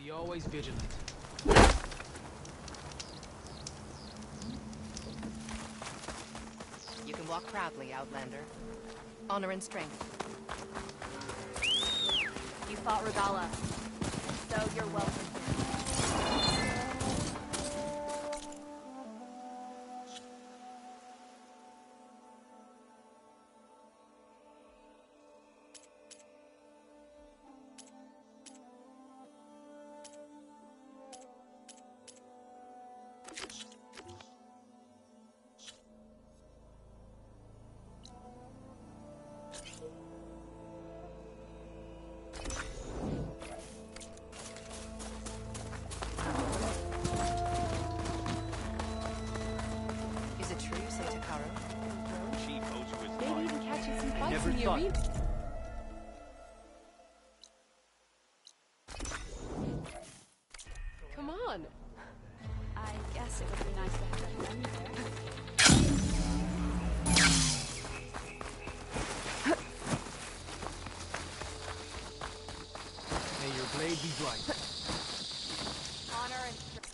Be always vigilant. You can walk proudly, Outlander. Honor and strength. You fought Regala, so you're welcome here. Is it true you say Takaro? Maybe even catch you some fights in the arena. Come on. I guess it would be nice to have a friend there. May your blade be bright. Honor and strength.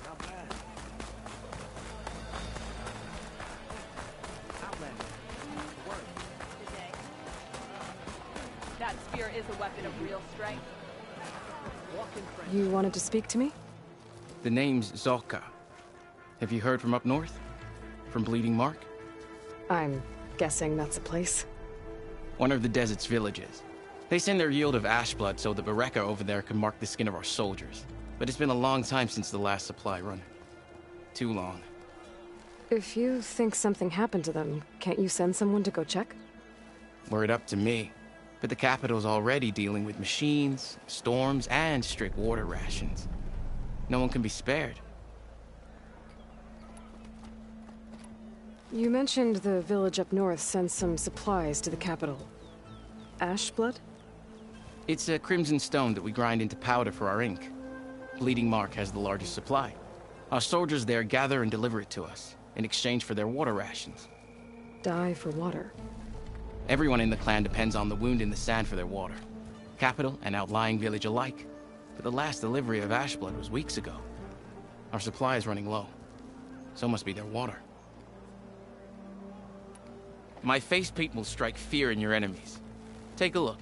Not bad. Outlander. To work. Today. That spear is a weapon of real strength. Walk in front. You wanted to speak to me? The name's Zolka. Have you heard from up north? From Bleeding Mark? I'm guessing that's a place. One of the desert's villages. They send their yield of ash blood so the Bereka over there can mark the skin of our soldiers. But it's been a long time since the last supply run. Too long. If you think something happened to them, can't you send someone to go check? Were it up to me. But the capital's already dealing with machines, storms, and strict water rations. No one can be spared. You mentioned the village up north sends some supplies to the capital. Ash blood? It's a crimson stone that we grind into powder for our ink. Bleeding Mark has the largest supply. Our soldiers there gather and deliver it to us, in exchange for their water rations. Die for water. Everyone in the clan depends on the wound in the sand for their water. Capital and outlying village alike. But the last delivery of ash blood was weeks ago. Our supply is running low. So must be their water. My face paint will strike fear in your enemies. Take a look.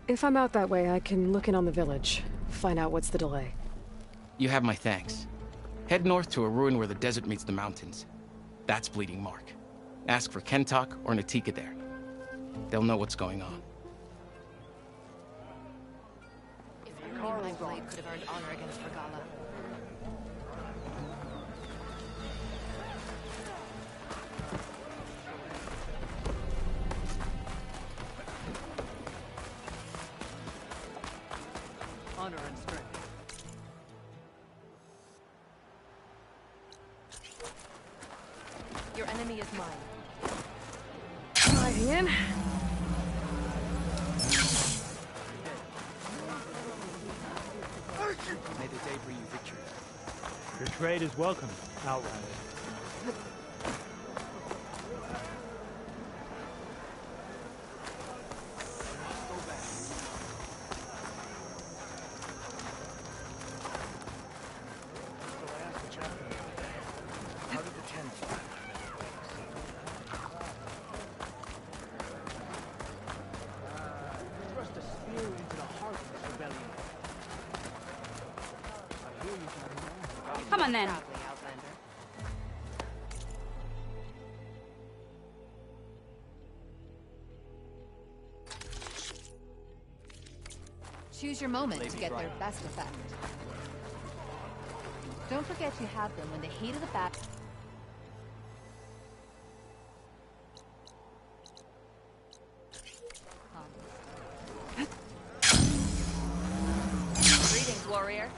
If I'm out that way, I can look in on the village, find out what's the delay. You have my thanks. Head north to a ruin where the desert meets the mountains. That's Bleeding Mark. Ask for Kentok or Natika there. They'll know what's going on. If only my blade could have earned honor against Regala. Honor and strength. Your enemy is mine. Diving in. May the day bring you victory. Your trade is welcome, Outrider. How did the tents thrust a spear into the heart of this rebellion? I hear you, General. Come on then. Proudly, Outlander. Choose your moment to get their best effect. Don't forget you have them when the heat of the battle. Greetings, warrior.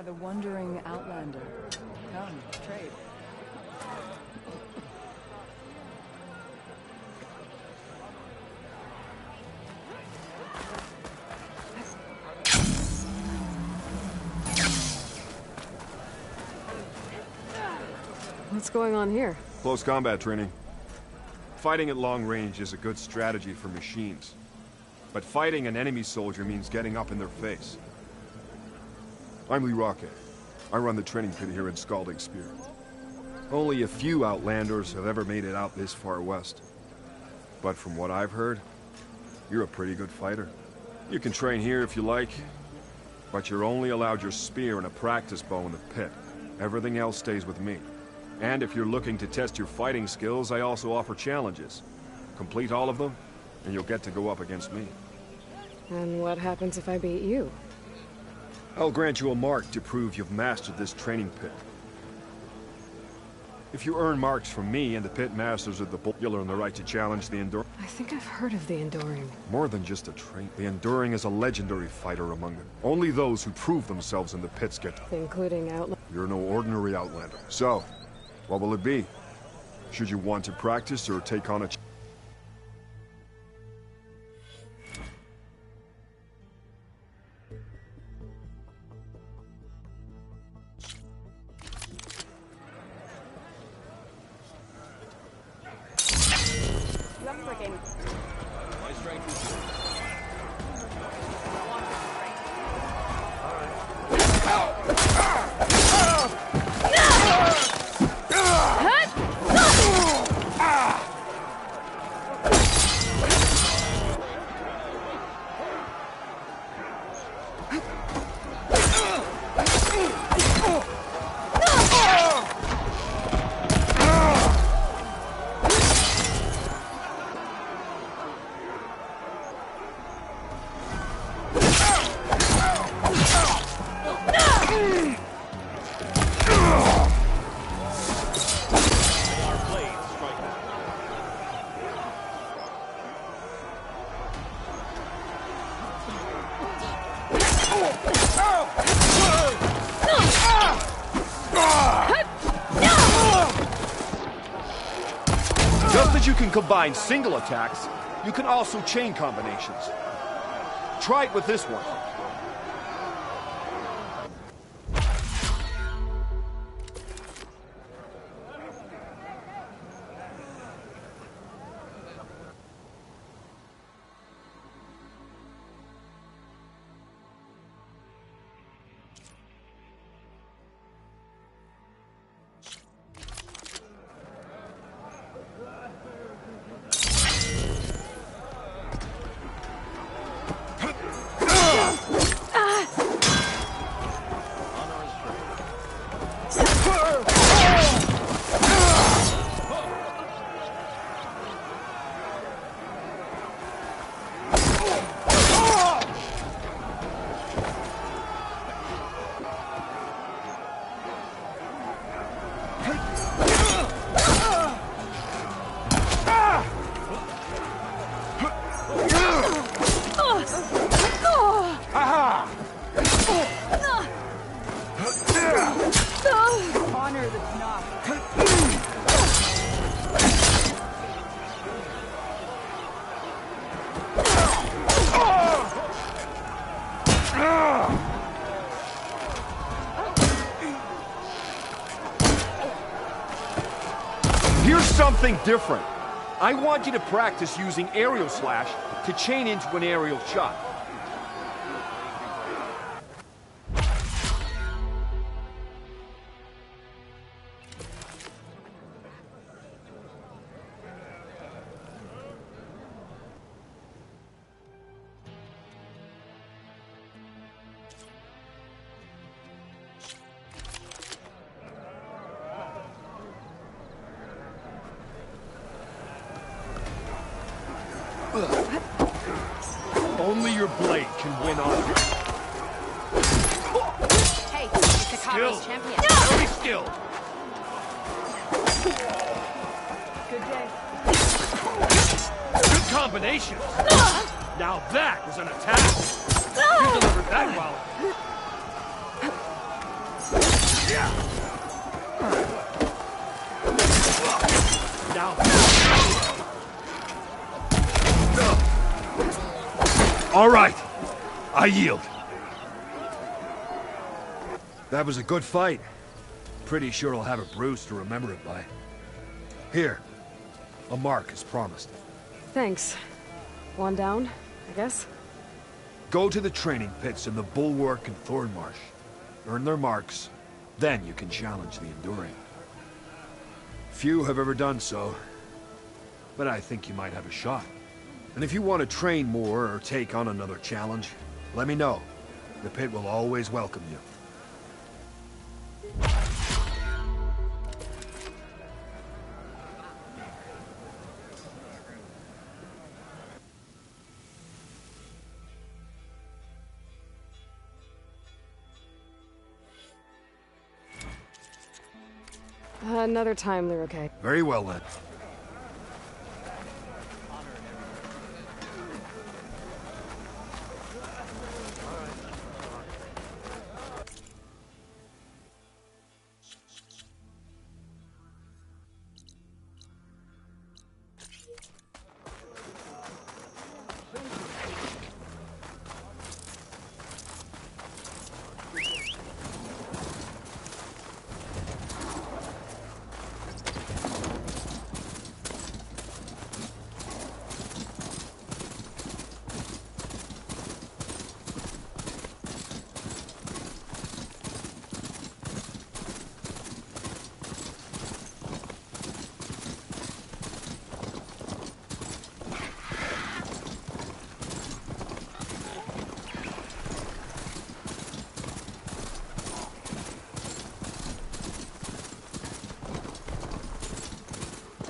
the wandering outlander. Come, trade. What's going on here? Close combat training. Fighting at long range is a good strategy for machines. But fighting an enemy soldier means getting up in their face. I'm Lee Rocket. I run the training pit here in Scalding Spear. Only a few Outlanders have ever made it out this far west. But from what I've heard, you're a pretty good fighter. You can train here if you like, but you're only allowed your spear and a practice bow in the pit. Everything else stays with me. And if you're looking to test your fighting skills, I also offer challenges. Complete all of them, and you'll get to go up against me. And what happens if I beat you? I'll grant you a mark to prove you've mastered this training pit. If you earn marks from me and the pit masters of the bull, you'll earn the right to challenge the Enduring. I think I've heard of the Enduring. More than just a train. The Enduring is a legendary fighter among them. Only those who prove themselves in the pits get to. Including Outlander. You're no ordinary Outlander. So, what will it be? Should you want to practice or take on a You can combine single attacks, you can also chain combinations. Try it with this one. Here's something different. I want you to practice using aerial slash to chain into an aerial shot. Only your blade can win on you. Hey, it's the Kabe's champion. Very skilled. Good day. Good combinations. Now that was an attack. You delivered that well. Down. All right. I yield. That was a good fight. Pretty sure I'll have a bruise to remember it by. Here. A mark as promised. Thanks. One down, I guess? Go to the training pits in the Bulwark and Thornmarsh. Earn their marks. Then you can challenge the Enduring. Few have ever done so. But I think you might have a shot. And if you want to train more or take on another challenge, let me know. The pit will always welcome you. Another time, Lyrica. Very well then.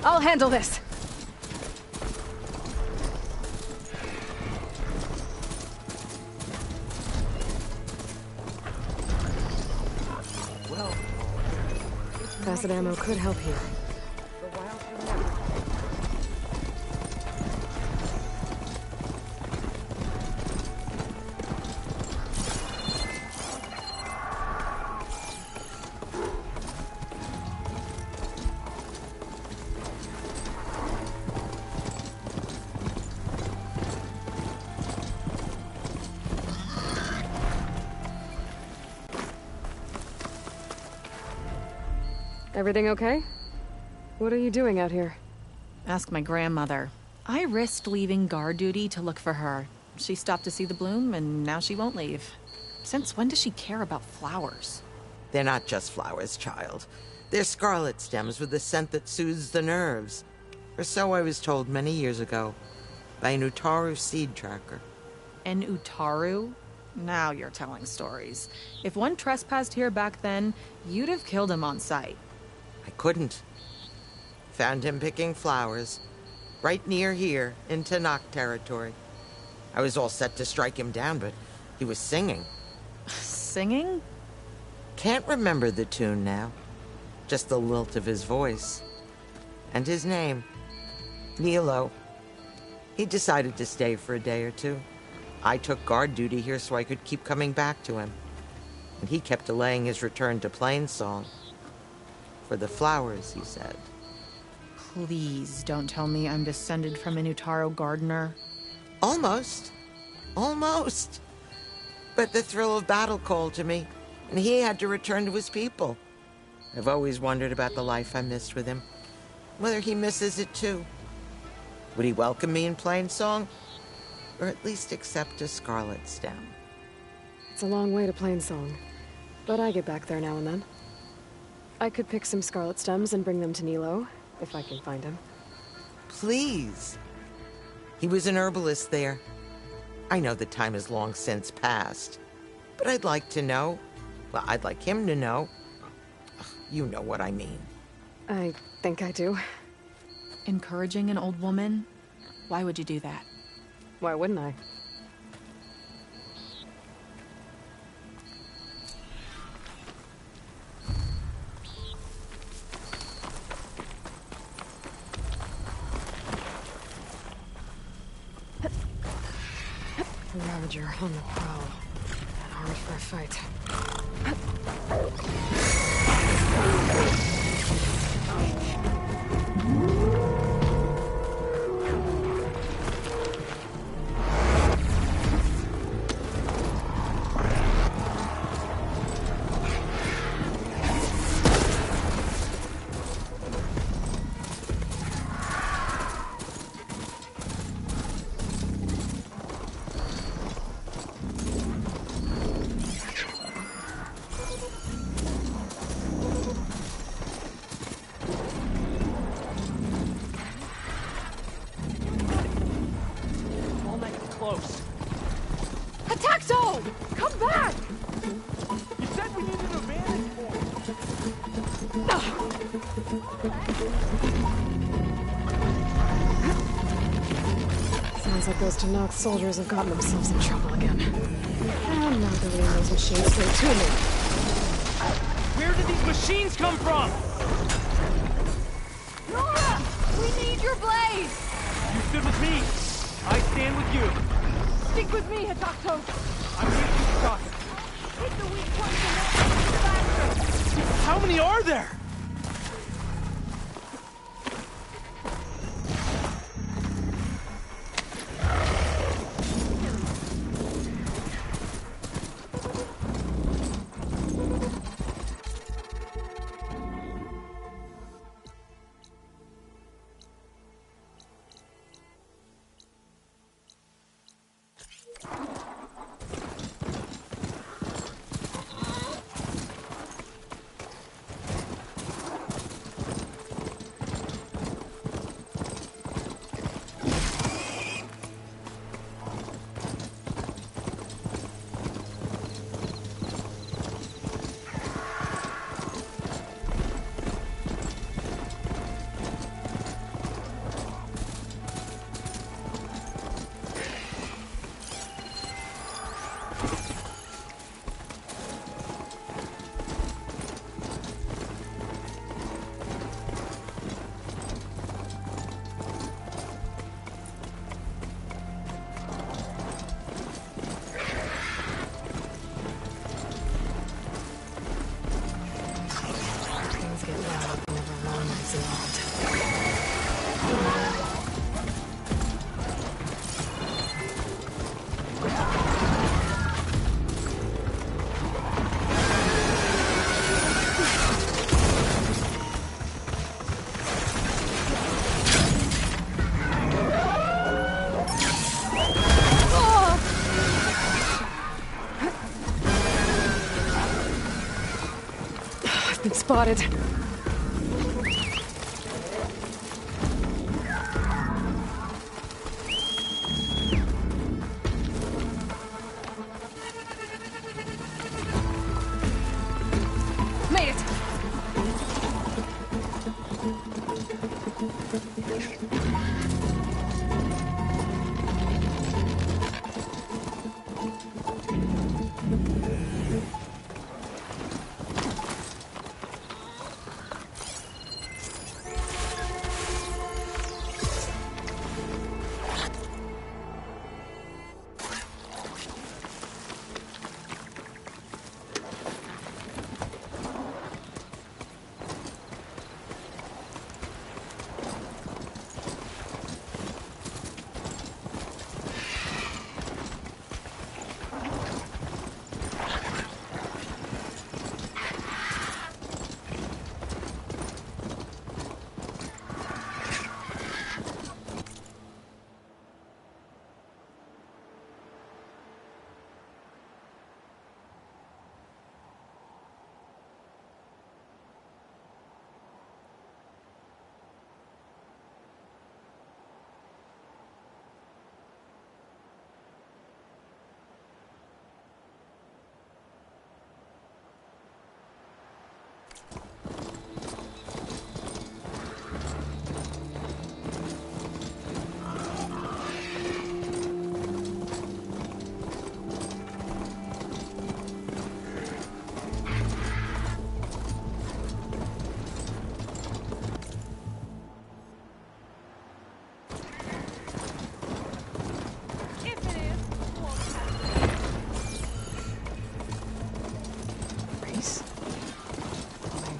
I'll handle this. Acid ammo could help here. Everything okay? What are you doing out here? Ask my grandmother. I risked leaving guard duty to look for her. She stopped to see the bloom, and now she won't leave. Since when does she care about flowers? They're not just flowers, child. They're scarlet stems with a scent that soothes the nerves. Or so I was told many years ago by an Utaru seed tracker. An Utaru? Now you're telling stories. If one trespassed here back then, you'd have killed him on sight. I couldn't. Found him picking flowers, right near here, in Tanakh territory. I was all set to strike him down, but he was singing. Singing? Can't remember the tune now. Just the lilt of his voice. And his name. Nilo. He decided to stay for a day or two. I took guard duty here so I could keep coming back to him. And he kept delaying his return to Plainsong. For the flowers, he said. Please don't tell me I'm descended from an Utaru gardener. Almost. Almost. But the thrill of battle called to me, and he had to return to his people. I've always wondered about the life I missed with him. Whether he misses it too. Would he welcome me in Plainsong? Or at least accept a scarlet stem? It's a long way to Plainsong, but I get back there now and then. I could pick some scarlet stems and bring them to Nilo, if I can find him. Please. He was an herbalist there. I know the time has long since passed, but I'd like to know. Well, I'd like him to know. You know what I mean. I think I do. Encouraging an old woman? Why would you do that? Why wouldn't I? A Ravager on the prowl. And armed for a fight. Sounds like those Tanakh soldiers have gotten themselves in trouble again. And now they're leading those machines straight to me. Where did these machines come from? Nora! We need your blade! You stood with me. I stand with you. Stick with me, Hatakto! I'm with you, Sokka. Hit the weak points and make it faster! How many are there? Been spotted. Made it.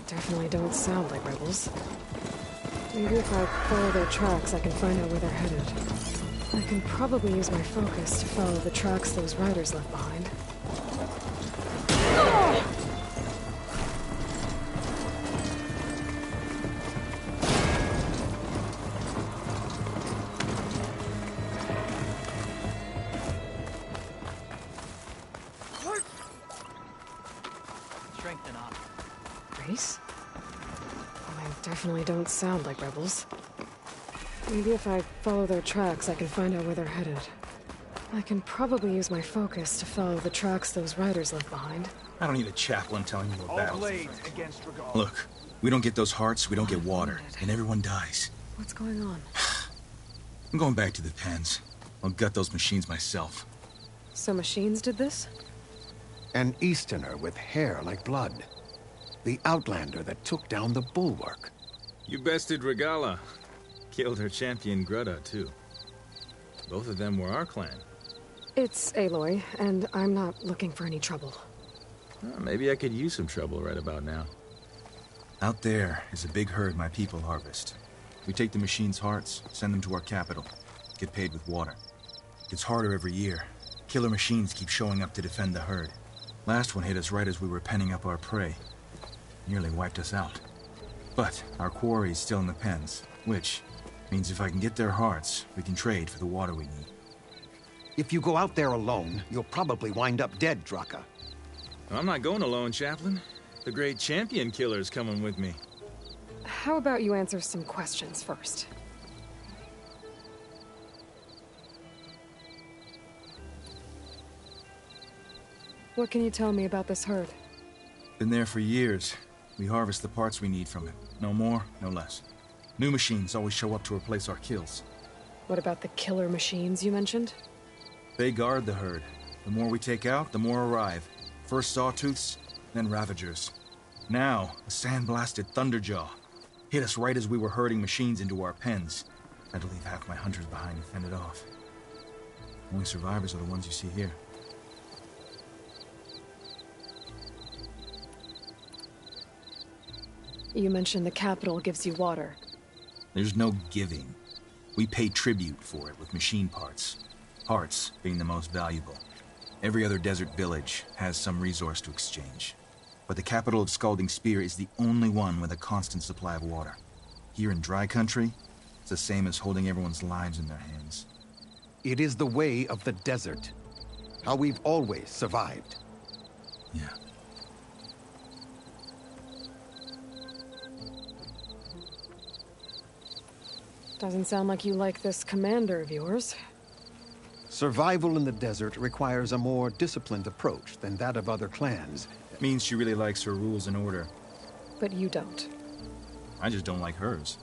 Definitely don't sound like rebels. Maybe if I follow their tracks, I can find out where they're headed. I can probably use my focus to follow the tracks those riders left behind. Strengthen up. Race? They definitely don't sound like rebels. Maybe if I follow their tracks, I can find out where they're headed. I can probably use my focus to follow the tracks those riders left behind. I don't need a chaplain telling me what All battles. blades against Regal. Look, We don't get those hearts, we don't get water, and everyone dies. What's going on? I'm going back to the pens. I'll gut those machines myself. So machines did this? An Easterner with hair like blood. The Outlander that took down the bulwark. You bested Regala. Killed her champion Greta, too. Both of them were our clan. It's Aloy, and I'm not looking for any trouble. Maybe I could use some trouble right about now. Out there is a big herd my people harvest. We take the machines' hearts, send them to our capital, get paid with water. It's harder every year. Killer machines keep showing up to defend the herd. Last one hit us right as we were penning up our prey. Nearly wiped us out. But our quarry is still in the pens, which means if I can get their hearts, we can trade for the water we need. If you go out there alone, you'll probably wind up dead, Draka. I'm not going alone, Chaplain. The great champion killer's coming with me. How about you answer some questions first? What can you tell me about this herd? Been there for years. We harvest the parts we need from it. No more, no less. New machines always show up to replace our kills. What about the killer machines you mentioned? They guard the herd. The more we take out, the more arrive. First sawtooths, then ravagers. Now, a sand-blasted thunderjaw. Hit us right as we were herding machines into our pens. Had to leave half my hunters behind to fend it off. Only survivors are the ones you see here. You mentioned the capital gives you water. There's no giving. We pay tribute for it with machine parts. Hearts being the most valuable. Every other desert village has some resource to exchange. But the capital of Scalding Spear is the only one with a constant supply of water. Here in dry country, it's the same as holding everyone's lives in their hands. It is the way of the desert. How we've always survived. Yeah. Doesn't sound like you like this commander of yours. Survival in the desert requires a more disciplined approach than that of other clans. It means she really likes her rules and order. But you don't. I just don't like hers.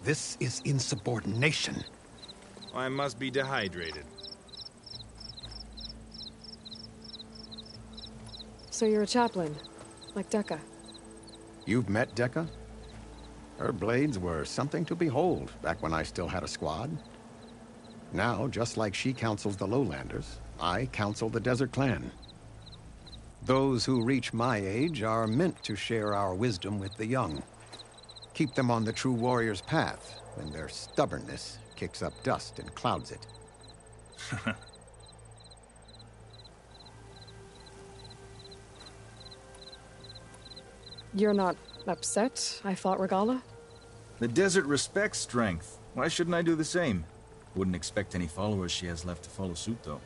This is insubordination. I must be dehydrated. So you're a chaplain, like Dekka. You've met Dekka? Her blades were something to behold back when I still had a squad. Now, just like she counsels the lowlanders, I counsel the Desert Clan. Those who reach my age are meant to share our wisdom with the young. Keep them on the true warrior's path when their stubbornness kicks up dust and clouds it. You're not upset, I thought, Regala? The desert respects strength. Why shouldn't I do the same? Wouldn't expect any followers she has left to follow suit, though.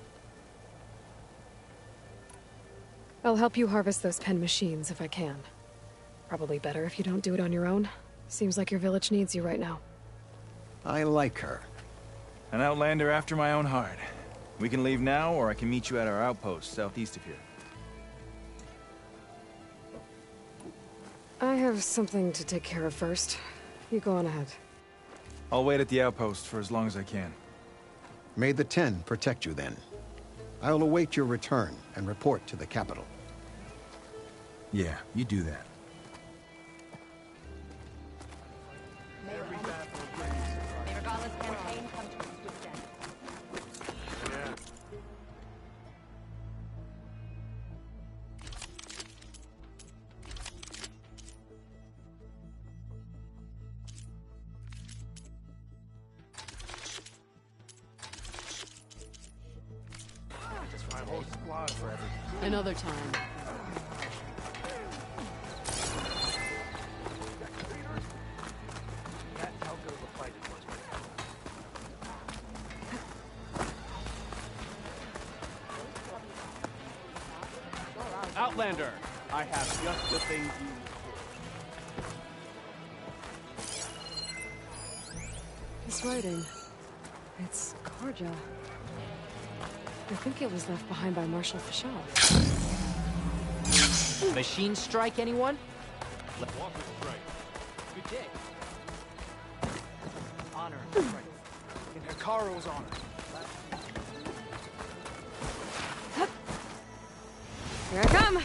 I'll help you harvest those pen machines if I can. Probably better if you don't do it on your own. Seems like your village needs you right now. I like her. An outlander after my own heart. We can leave now, or I can meet you at our outpost southeast of here. I have something to take care of first. You go on ahead. I'll wait at the outpost for as long as I can. May the Ten protect you then. I'll await your return and report to the capital. Yeah, you do that. May Regala's campaign come to a swift end. Another time. Outlander, I have just the things you need. This writing. It's Karja. I think it was left behind by Marshal Fashav. Machine strike, anyone? Walk with strength. Good day. Honor and strength. In Hikaru's honor. Here I come.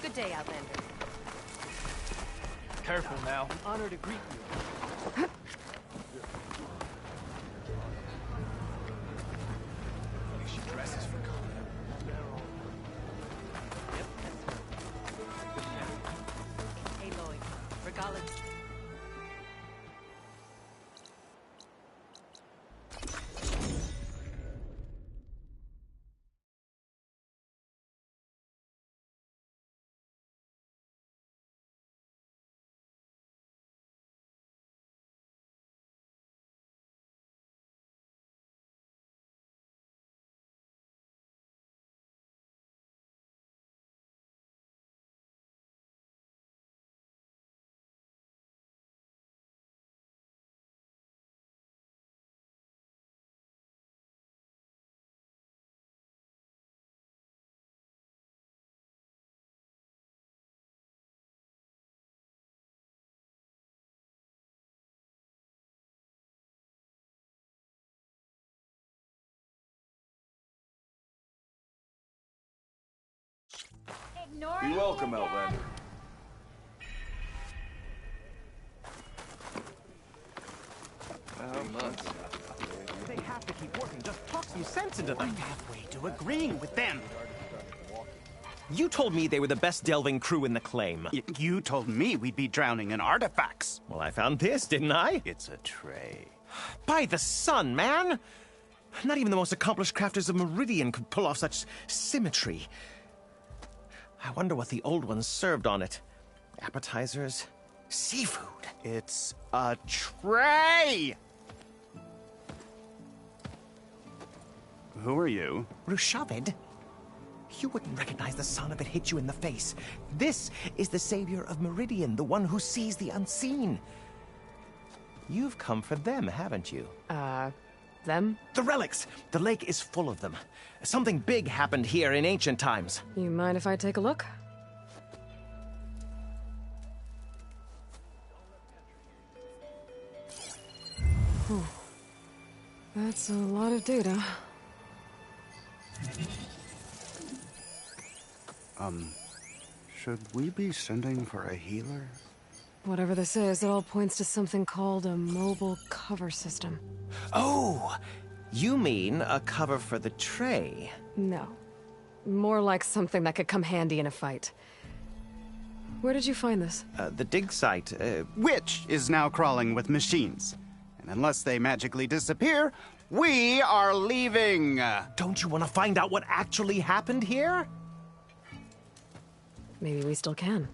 Good day, Outlander. Careful now. An honor to greet you. She dresses for combat. Hey, Lloyd. Regala. Be welcome, Outlander. They have to keep working. Just talk some sense into them. I'm halfway to agreeing with them. You told me they were the best delving crew in the claim. You told me we'd be drowning in artifacts. Well, I found this, didn't I? It's a tray. By the sun, man! Not even the most accomplished crafters of Meridian could pull off such symmetry. I wonder what the old ones served on it. Appetizers? Seafood? It's a tray! Who are you? Rushavid? You wouldn't recognize the son if it hit you in the face. This is the savior of Meridian, the one who sees the unseen. You've come for them, haven't you? Them? The relics! The lake is full of them. Something big happened here in ancient times. You mind if I take a look? That's a lot of data. Should we be sending for a healer? Whatever this is, it all points to something called a mobile cover system. Oh! You mean a cover for the tray? No. More like something that could come handy in a fight. Where did you find this? The dig site, Which is now crawling with machines. And unless they magically disappear, we are leaving! Don't you want to find out what actually happened here? Maybe we still can.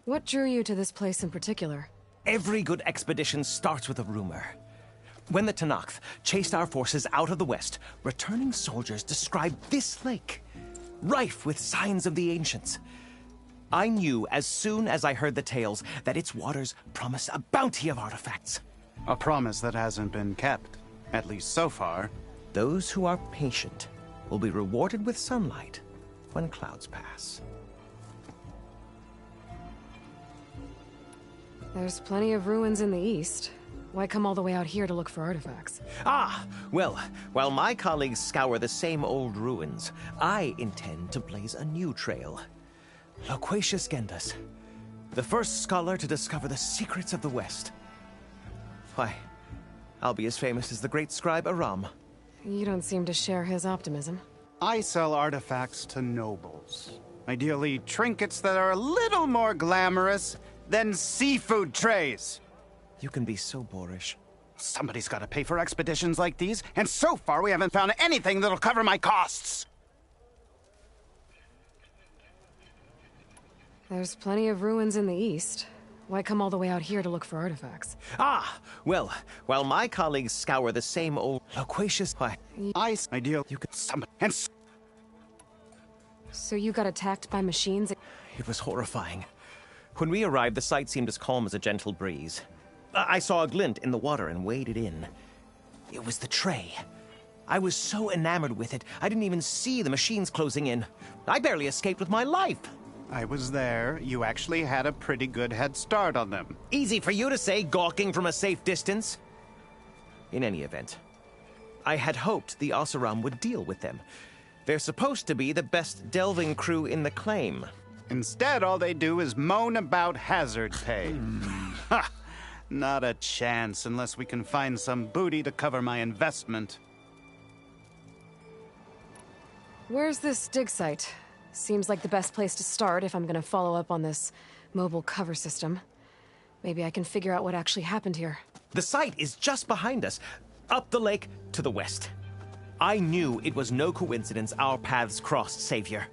What drew you to this place in particular? Every good expedition starts with a rumor. When the Tenakth chased our forces out of the west, returning soldiers described this lake, rife with signs of the ancients. I knew as soon as I heard the tales that its waters promise a bounty of artifacts. A promise that hasn't been kept, at least so far. Those who are patient will be rewarded with sunlight when clouds pass. There's plenty of ruins in the east. Why come all the way out here to look for artifacts? Ah! Well, while my colleagues scour the same old ruins, I intend to blaze a new trail. Loquacious Gendas, the first scholar to discover the secrets of the West. Why, I'll be as famous as the great scribe Aram. You don't seem to share his optimism. I sell artifacts to nobles. Ideally, trinkets that are a little more glamorous than seafood trays. You can be so boorish. Somebody's got to pay for expeditions like these, and so far we haven't found anything that'll cover my costs. There's plenty of ruins in the east. Why come all the way out here to look for artifacts? Ah, well, while my colleagues scour the same old loquacious... Ideal, you could summon and... So you got attacked by machines? It was horrifying. When we arrived, the sight seemed as calm as a gentle breeze. I saw a glint in the water and waded in. It was the tray. I was so enamored with it, I didn't even see the machines closing in. I barely escaped with my life. I was there. You actually had a pretty good head start on them. Easy for you to say, gawking from a safe distance. In any event, I had hoped the Oseram would deal with them. They're supposed to be the best delving crew in the claim. Instead, all they do is moan about hazard pay. Ha! Not a chance unless we can find some booty to cover my investment. Where's this dig site? Seems like the best place to start if I'm gonna follow up on this mobile cover system. Maybe I can figure out what actually happened here. The site is just behind us, up the lake to the west. I knew it was no coincidence our paths crossed, Savior.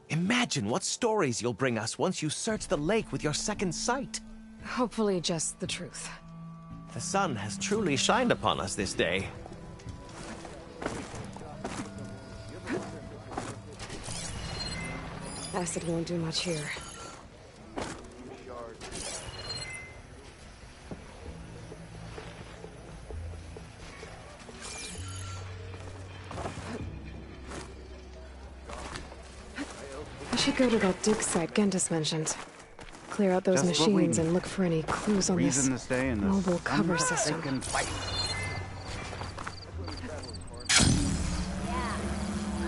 Imagine what stories you'll bring us once you search the lake with your second sight. Hopefully just the truth. The sun has truly shined upon us this day. Acid won't do much here. I should go to that dig site Gentis mentioned. Clear out those Just what we machines need. and look for any clues on Reason this to stay in this mobile cover system. unforsaken fight.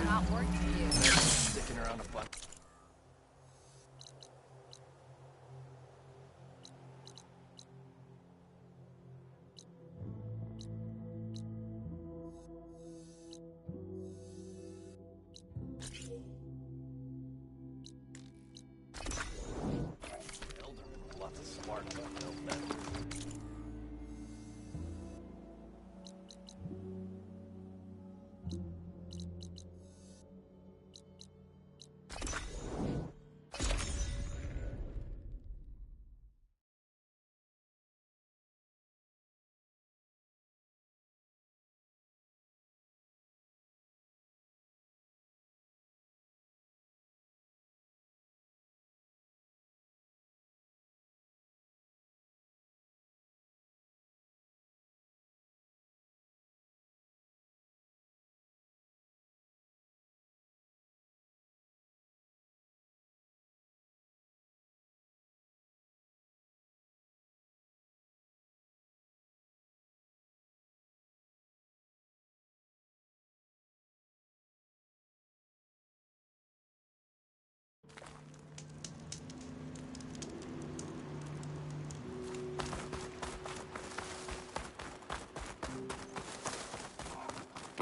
Not work for you. Sticking around a bunch. Lots of sparks on the outlet.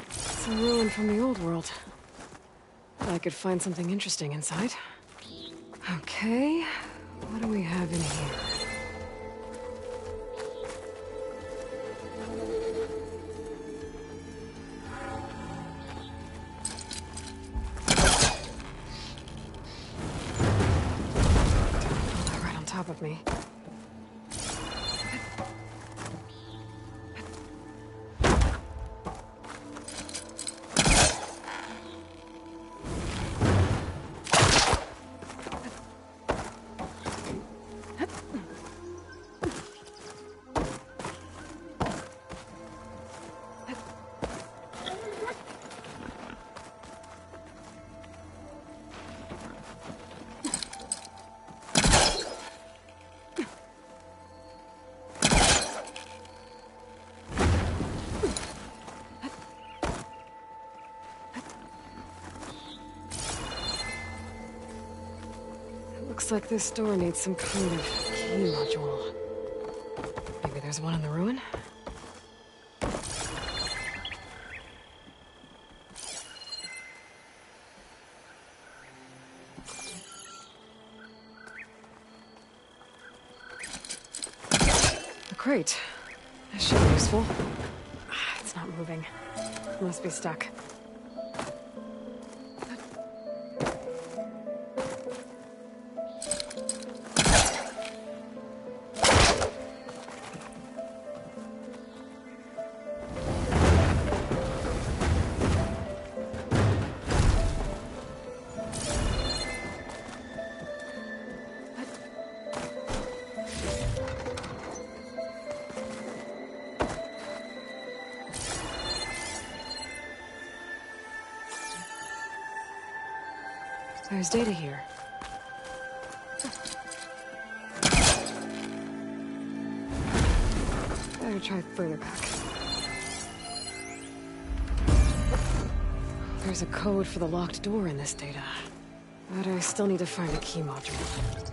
It's a ruin from the old world. I could find something interesting inside. Okay, what do we have in here? Right on top of me. Looks like this door needs some kind of key module. Maybe there's one in the ruin? crate. This should be useful. It's not moving. Must be stuck. There's data here. Better try further back. There's a code for the locked door in this data. But I still need to find a key module.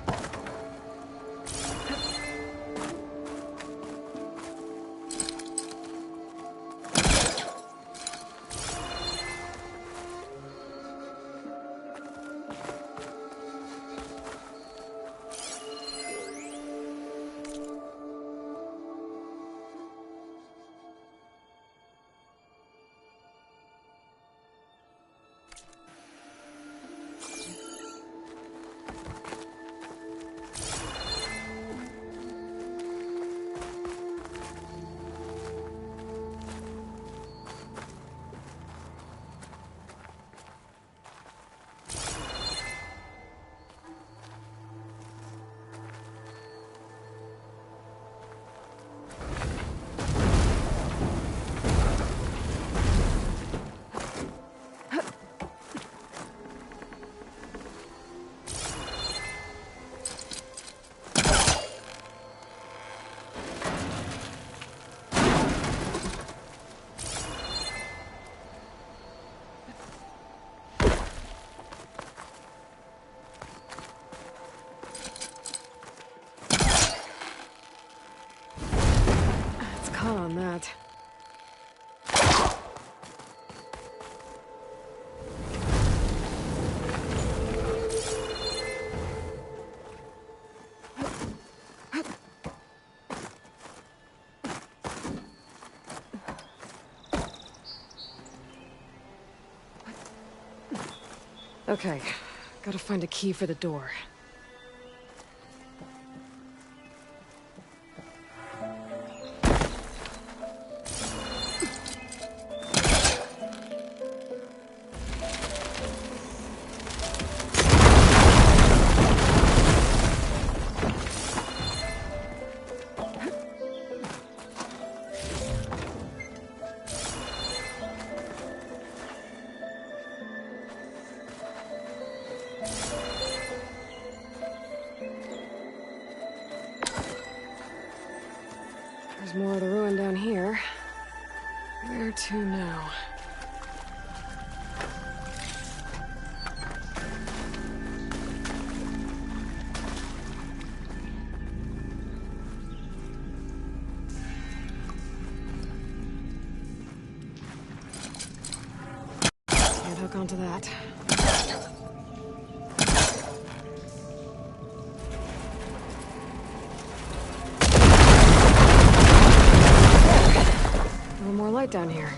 On that. Okay, gotta find a key for the door. There's more of the ruin down here. Where to now? Can't hook onto that. A little more light down here.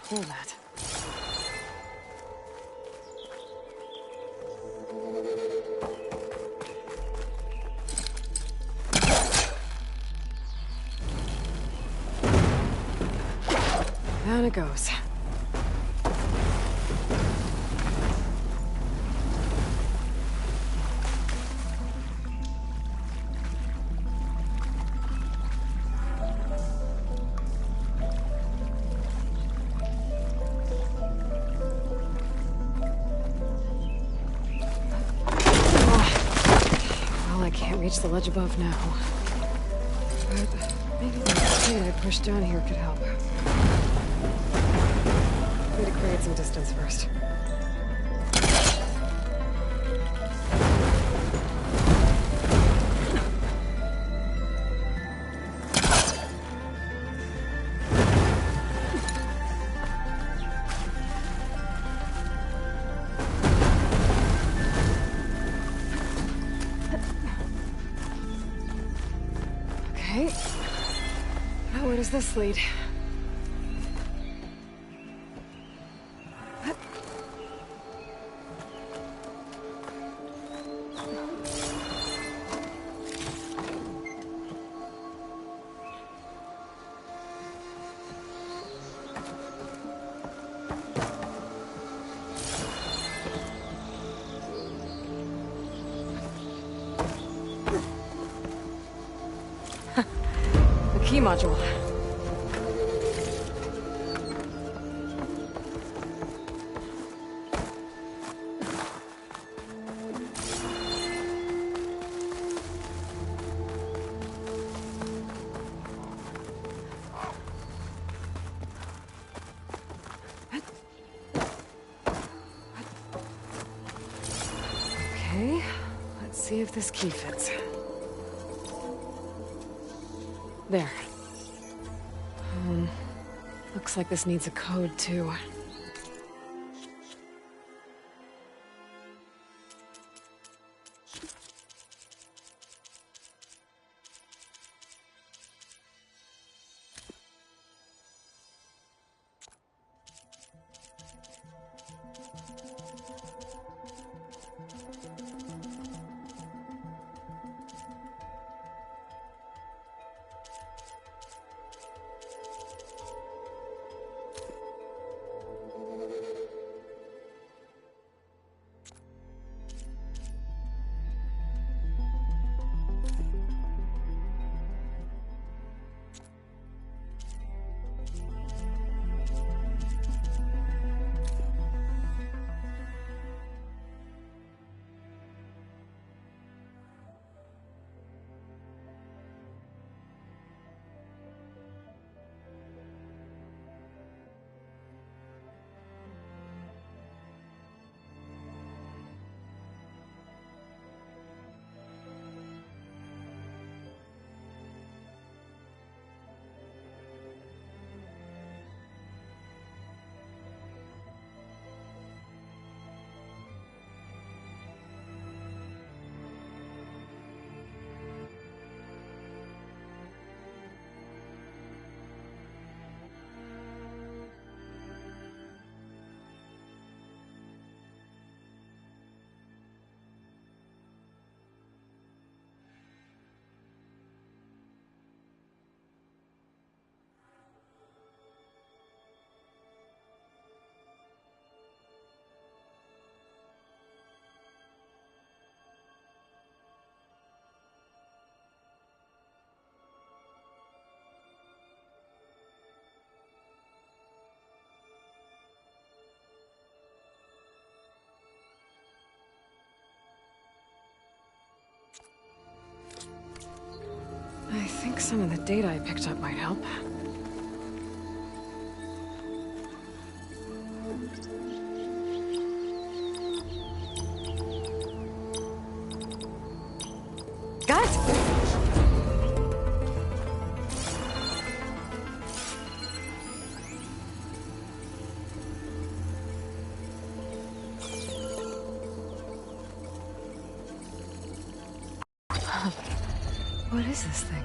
pull that. Down it goes. Well, I can't reach the ledge above now. But maybe the plate I pushed down here could help. Need to create some distance first. Okay. Now where does this lead? The key module. Okay, let's see if this key fits. There. Looks like this needs a code, too. I think some of the data I picked up might help. Got it! What is this thing?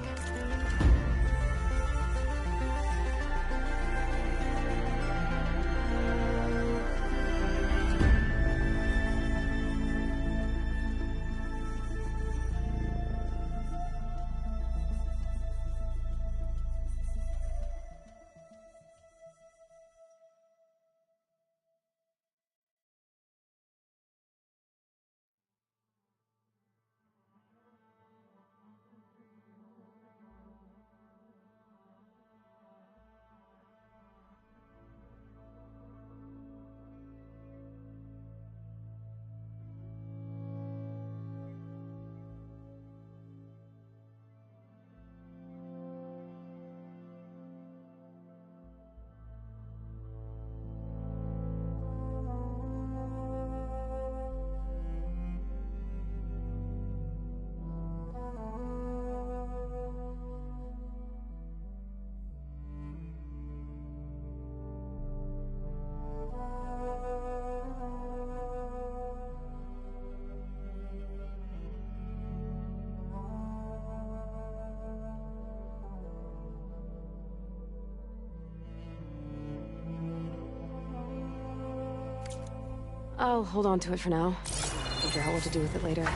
I'll hold on to it for now. Figure out what to do with it later.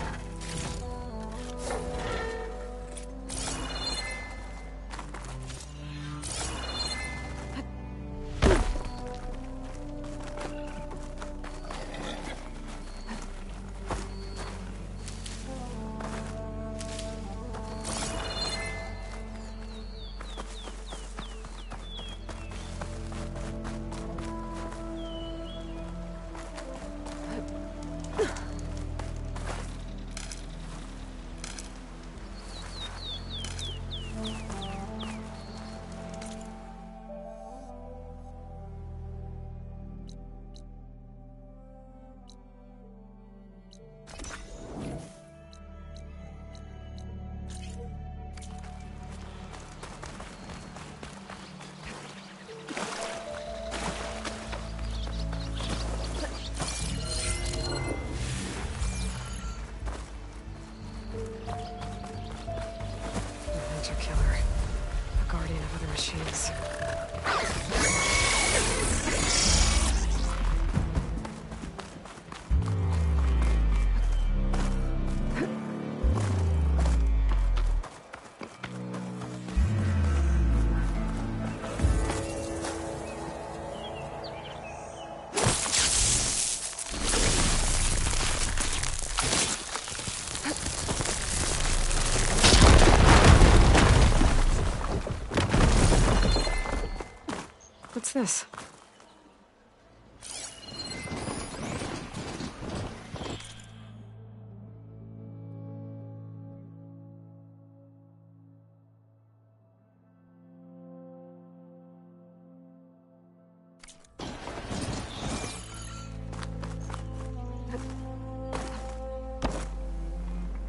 What's this?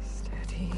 Steady.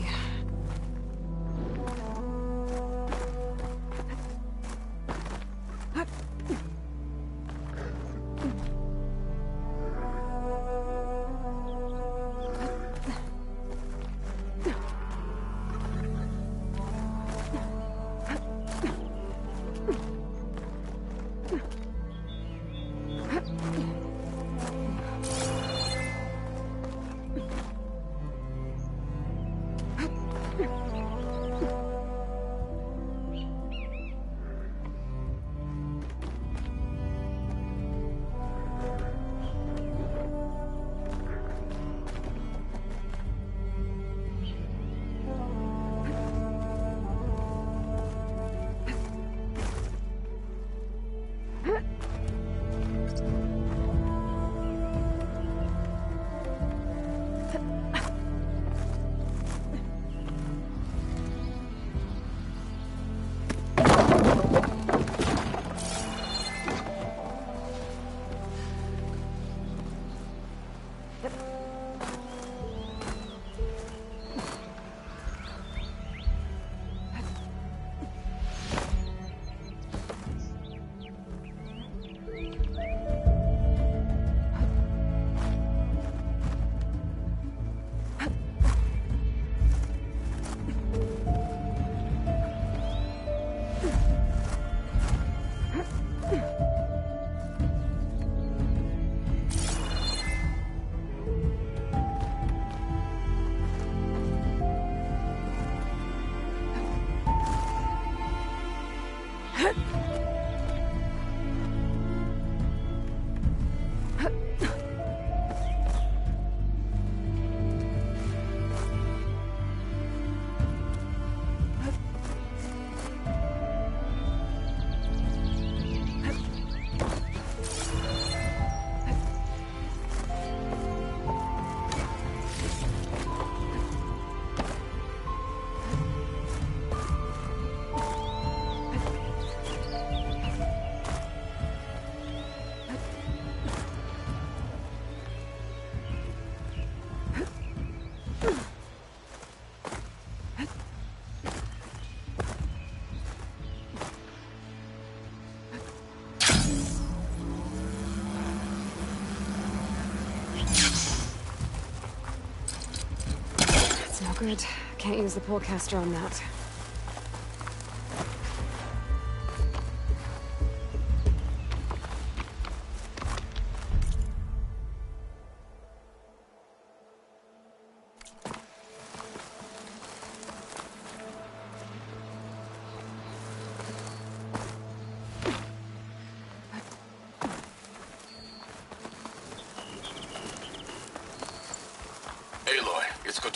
No good. Can't use the pullcaster on that.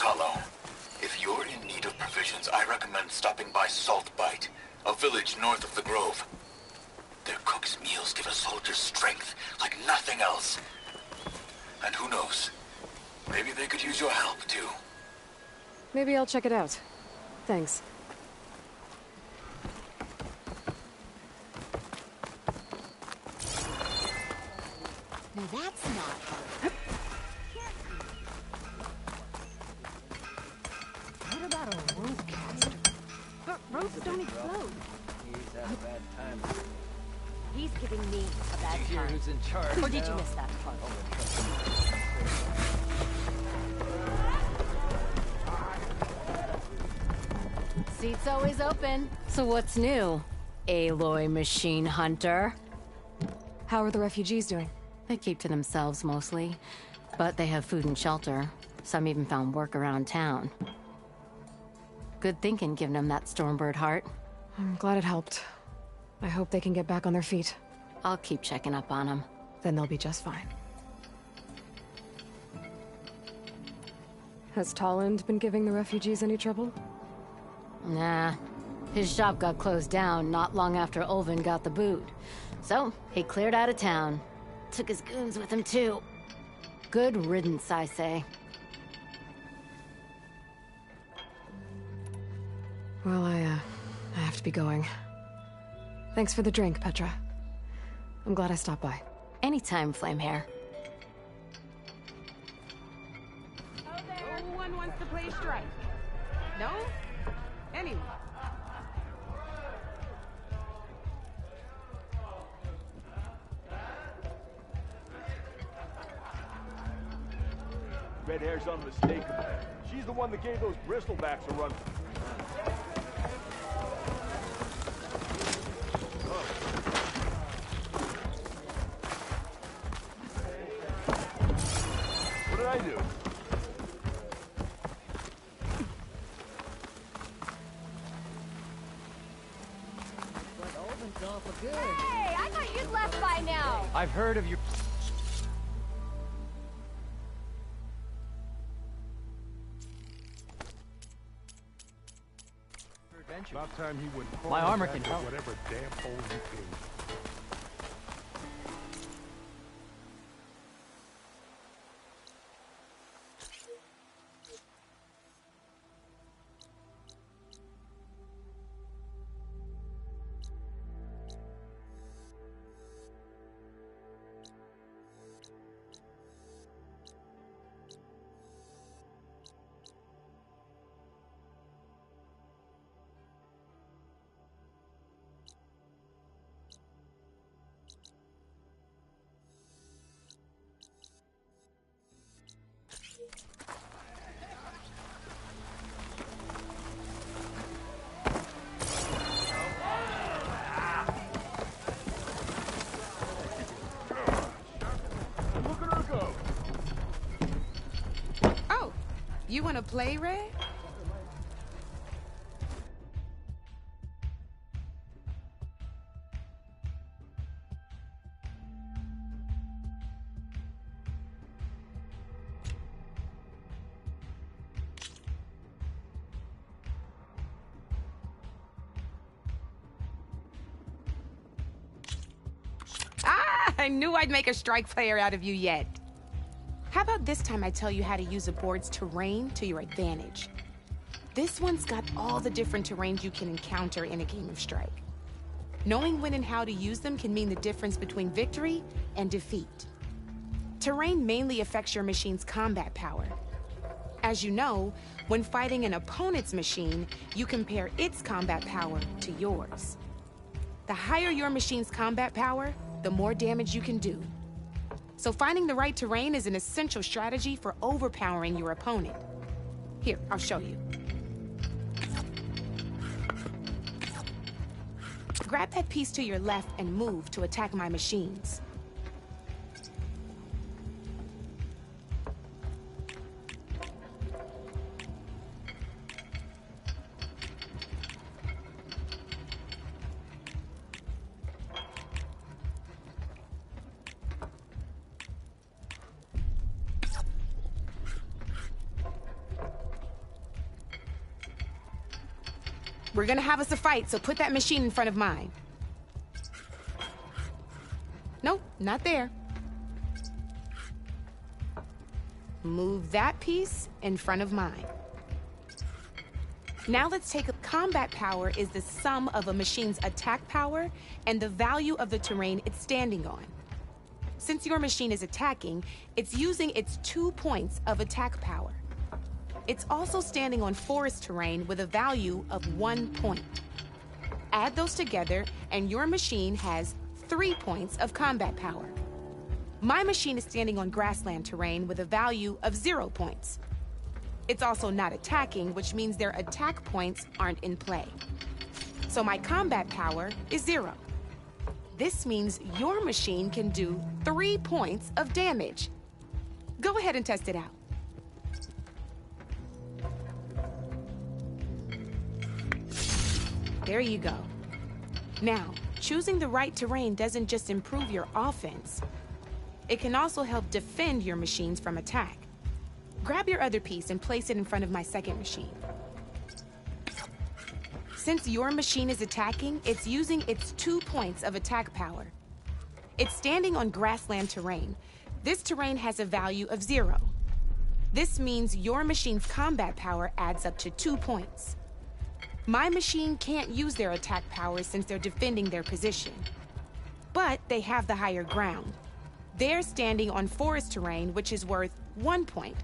Talo. If you're in need of provisions, I recommend stopping by Salt Bite, a village north of the Grove. Their cook's meals give a soldier strength like nothing else. And who knows, maybe they could use your help, too. Maybe I'll check it out. Thanks. Now that's not hard. What about a rope caster? But ropes don't explode. He's had a bad time. He's giving me a bad Did you hear time. who's in charge Or did you now? miss that part? Seat's always open. So what's new, Aloy Machine Hunter? How are the refugees doing? They keep to themselves mostly, but they have food and shelter. Some even found work around town. Good thinking, giving them that Stormbird heart. I'm glad it helped. I hope they can get back on their feet. I'll keep checking up on them. Then they'll be just fine. Has Tolland been giving the refugees any trouble? Nah. His shop got closed down not long after Ulvin got the boot. So, he cleared out of town. Took his goons with him, too. Good riddance, I say. Well, I have to be going. Thanks for the drink, Petra. I'm glad I stopped by. Anytime, Flamehair. Oh, there. No one wants to play strike. No? Anyone? Red hair's unmistakable. She's the one that gave those bristlebacks a run. What did I do? Hey, I thought you'd left by now. I've heard of your... About time he would crawl My armor back can to help. whatever damn hole you came. Oh, you want to play, Red? Ah, I knew I'd make a strike player out of you yet. How about this time I tell you how to use a board's terrain to your advantage? This one's got all the different terrains you can encounter in a game of Strike. Knowing when and how to use them can mean the difference between victory and defeat. Terrain mainly affects your machine's combat power. As you know, when fighting an opponent's machine, you compare its combat power to yours. The higher your machine's combat power, the more damage you can do. So finding the right terrain is an essential strategy for overpowering your opponent. Here, I'll show you. Grab that piece to your left and move to attack my machines. We're gonna have us a fight, so put that machine in front of mine. Nope, not there. Move that piece in front of mine. Now let's take a combat power is the sum of a machine's attack power and the value of the terrain it's standing on. Since your machine is attacking, it's using its 2 points of attack power. It's also standing on forest terrain with a value of 1 point. Add those together, and your machine has 3 points of combat power. My machine is standing on grassland terrain with a value of 0 points. It's also not attacking, which means their attack points aren't in play. So my combat power is 0. This means your machine can do 3 points of damage. Go ahead and test it out. There you go. Now, choosing the right terrain doesn't just improve your offense. It can also help defend your machines from attack. Grab your other piece and place it in front of my second machine. Since your machine is attacking, it's using its 2 points of attack power. It's standing on grassland terrain. This terrain has a value of 0. This means your machine's combat power adds up to 2 points. My machine can't use their attack power since they're defending their position. But they have the higher ground. They're standing on forest terrain, which is worth 1 point.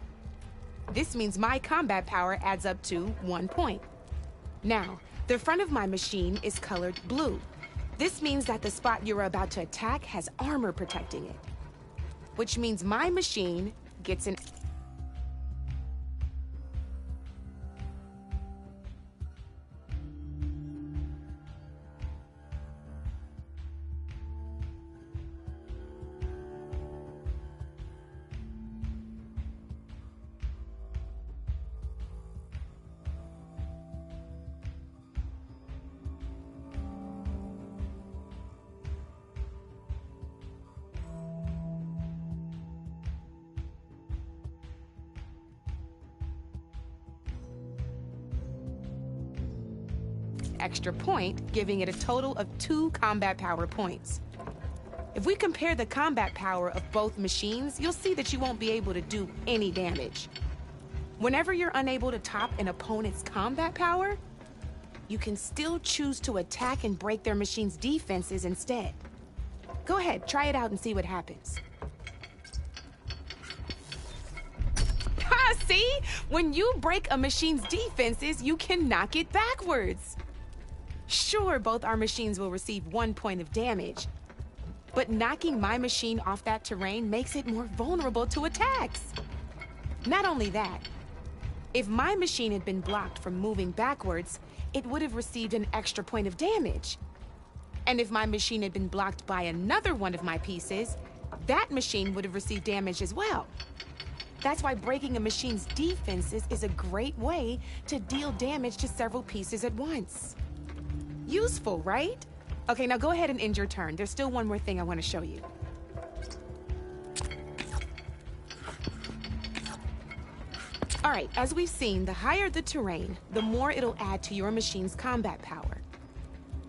This means my combat power adds up to 1 point. Now, the front of my machine is colored blue. This means that the spot you're about to attack has armor protecting it, which means my machine gets an extra point, giving it a total of 2 combat power points. If we compare the combat power of both machines, you'll see that you won't be able to do any damage. Whenever you're unable to top an opponent's combat power, you can still choose to attack and break their machine's defenses instead. Go ahead, try it out and see what happens. Ha! See? When you break a machine's defenses, you can knock it backwards. Sure, both our machines will receive 1 point of damage, but knocking my machine off that terrain makes it more vulnerable to attacks. Not only that, if my machine had been blocked from moving backwards, it would have received an extra point of damage. And if my machine had been blocked by another one of my pieces, that machine would have received damage as well. That's why breaking a machine's defenses is a great way to deal damage to several pieces at once. Useful, right? Okay, now go ahead and end your turn. There's still one more thing I want to show you. All right, as we've seen, the higher the terrain, the more it'll add to your machine's combat power.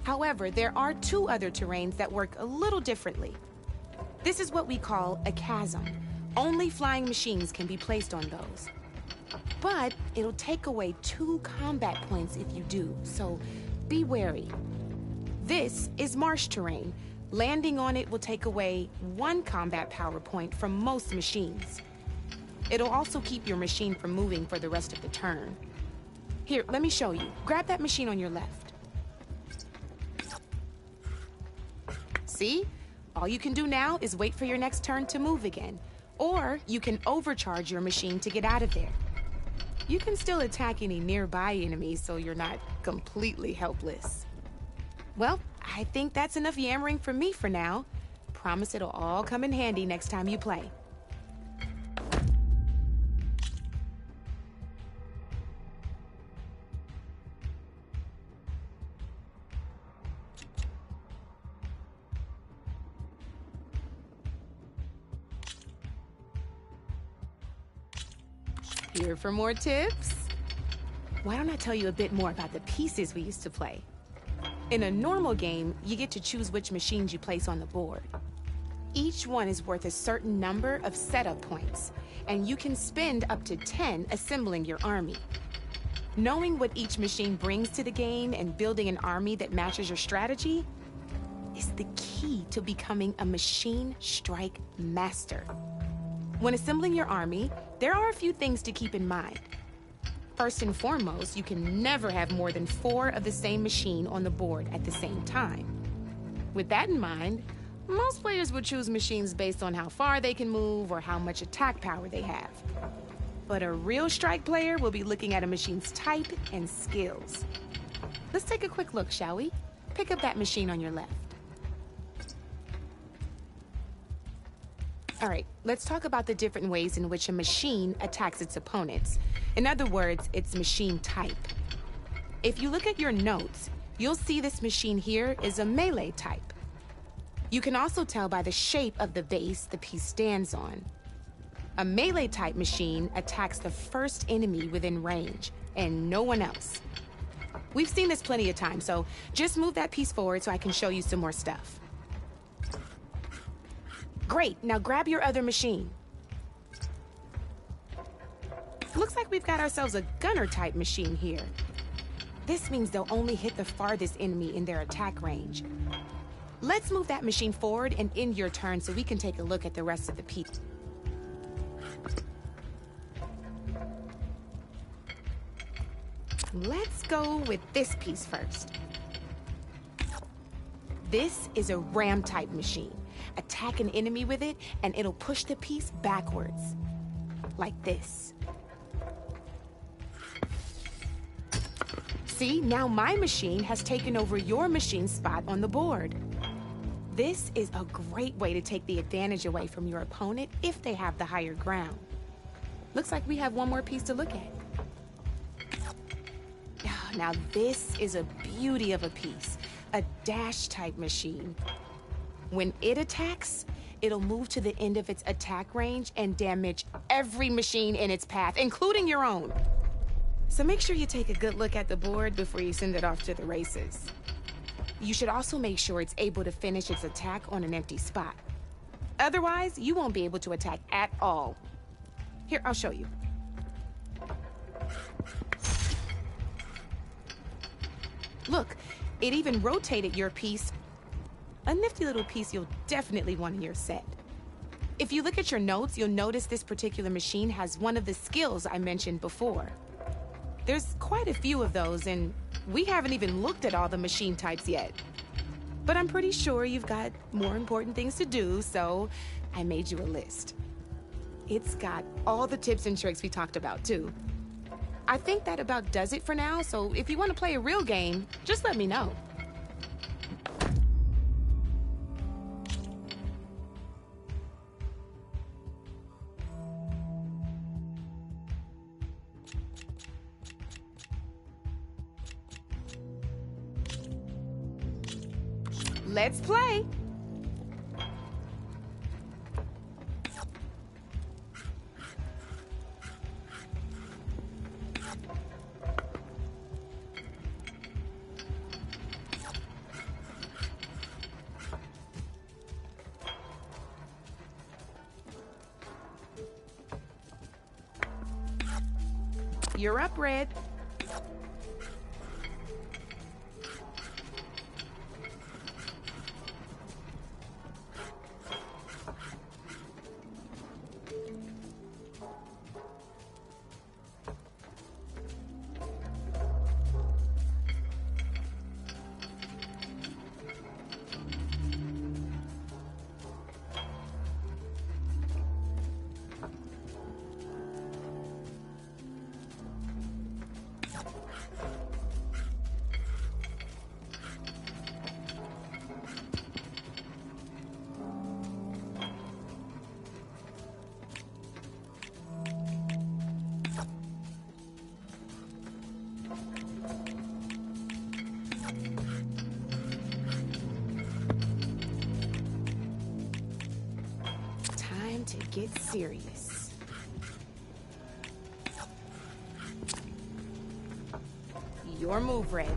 However, there are 2 other terrains that work a little differently. This is what we call a chasm. Only flying machines can be placed on those. But it'll take away 2 combat points if you do, so be wary. This is marsh terrain. Landing on it will take away 1 combat power point from most machines. It'll also keep your machine from moving for the rest of the turn. Here, let me show you. Grab that machine on your left. See? All you can do now is wait for your next turn to move again. Or you can overcharge your machine to get out of there. You can still attack any nearby enemies so you're not completely helpless. Well, I think that's enough yammering from me for now. Promise it'll all come in handy next time you play. Here for more tips? why don't I tell you a bit more about the pieces we used to play? In a normal game, you get to choose which machines you place on the board. Each one is worth a certain number of setup points, and you can spend up to 10 assembling your army. Knowing what each machine brings to the game and building an army that matches your strategy is the key to becoming a machine strike master. When assembling your army, there are a few things to keep in mind. First and foremost, you can never have more than 4 of the same machine on the board at the same time. With that in mind, most players would choose machines based on how far they can move or how much attack power they have. But a real strike player will be looking at a machine's type and skills. Let's take a quick look, shall we? Pick up that machine on your left. All right, let's talk about the different ways in which a machine attacks its opponents. In other words, its machine type. If you look at your notes, you'll see this machine here is a melee type. You can also tell by the shape of the base the piece stands on. A melee type machine attacks the first enemy within range, and no one else. We've seen this plenty of times, so just move that piece forward so I can show you some more stuff. Great, now grab your other machine. Looks like we've got ourselves a gunner-type machine here. This means they'll only hit the farthest enemy in their attack range. Let's move that machine forward and end your turn so we can take a look at the rest of the piece. Let's go with this piece first. This is a ram-type machine. Attack an enemy with it, and it'll push the piece backwards. Like this. See, now my machine has taken over your machine's spot on the board. This is a great way to take the advantage away from your opponent if they have the higher ground. Looks like we have one more piece to look at. Now this is a beauty of a piece, a dash-type machine. When it attacks, it'll move to the end of its attack range and damage every machine in its path, including your own. So make sure you take a good look at the board before you send it off to the races. You should also make sure it's able to finish its attack on an empty spot. Otherwise, you won't be able to attack at all. Here, I'll show you. Look, it even rotated your piece. A nifty little piece you'll definitely want in your set. If you look at your notes, you'll notice this particular machine has one of the skills I mentioned before. There's quite a few of those, and we haven't even looked at all the machine types yet. But I'm pretty sure you've got more important things to do, so I made you a list. It's got all the tips and tricks we talked about, too. I think that about does it for now, so if you want to play a real game, just let me know. Let's play! You're up, Red. To get serious. Your move, Red.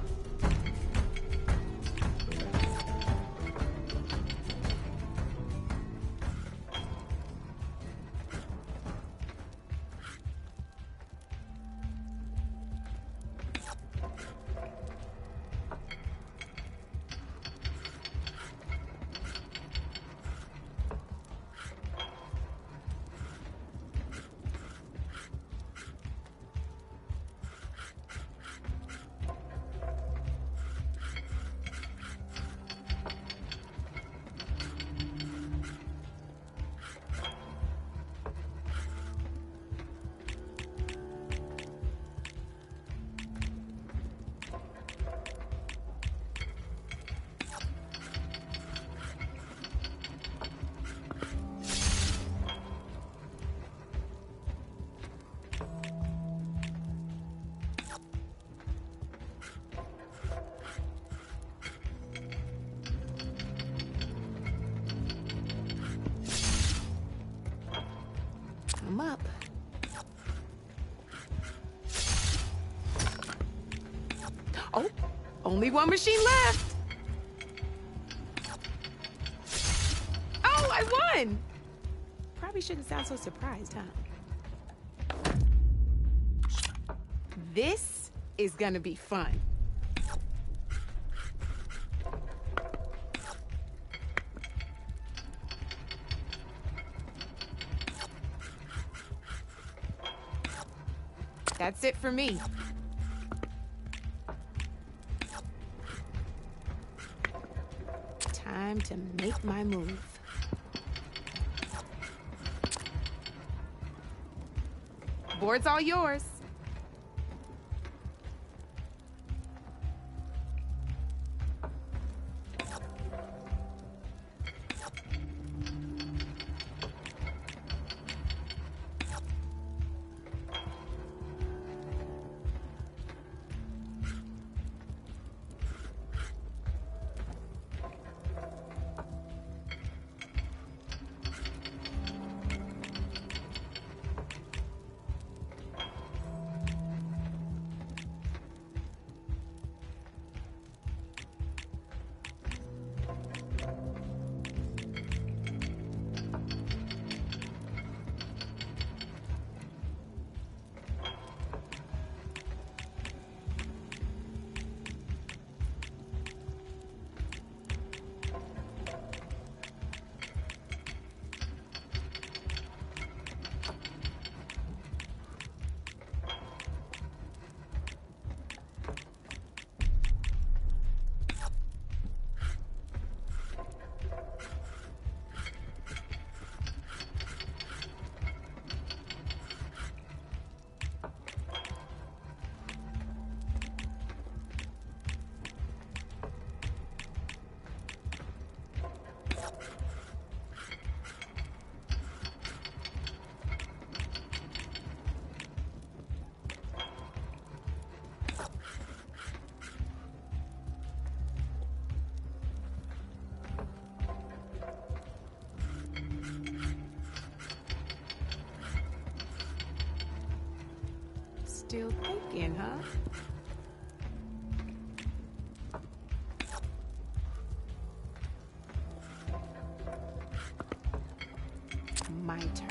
I'm up. Oh, only one machine left. Oh, I won! Probably shouldn't sound so surprised, huh? This is gonna be fun. That's it for me. Time to make my move. Board's all yours. Still thinking, huh? My turn.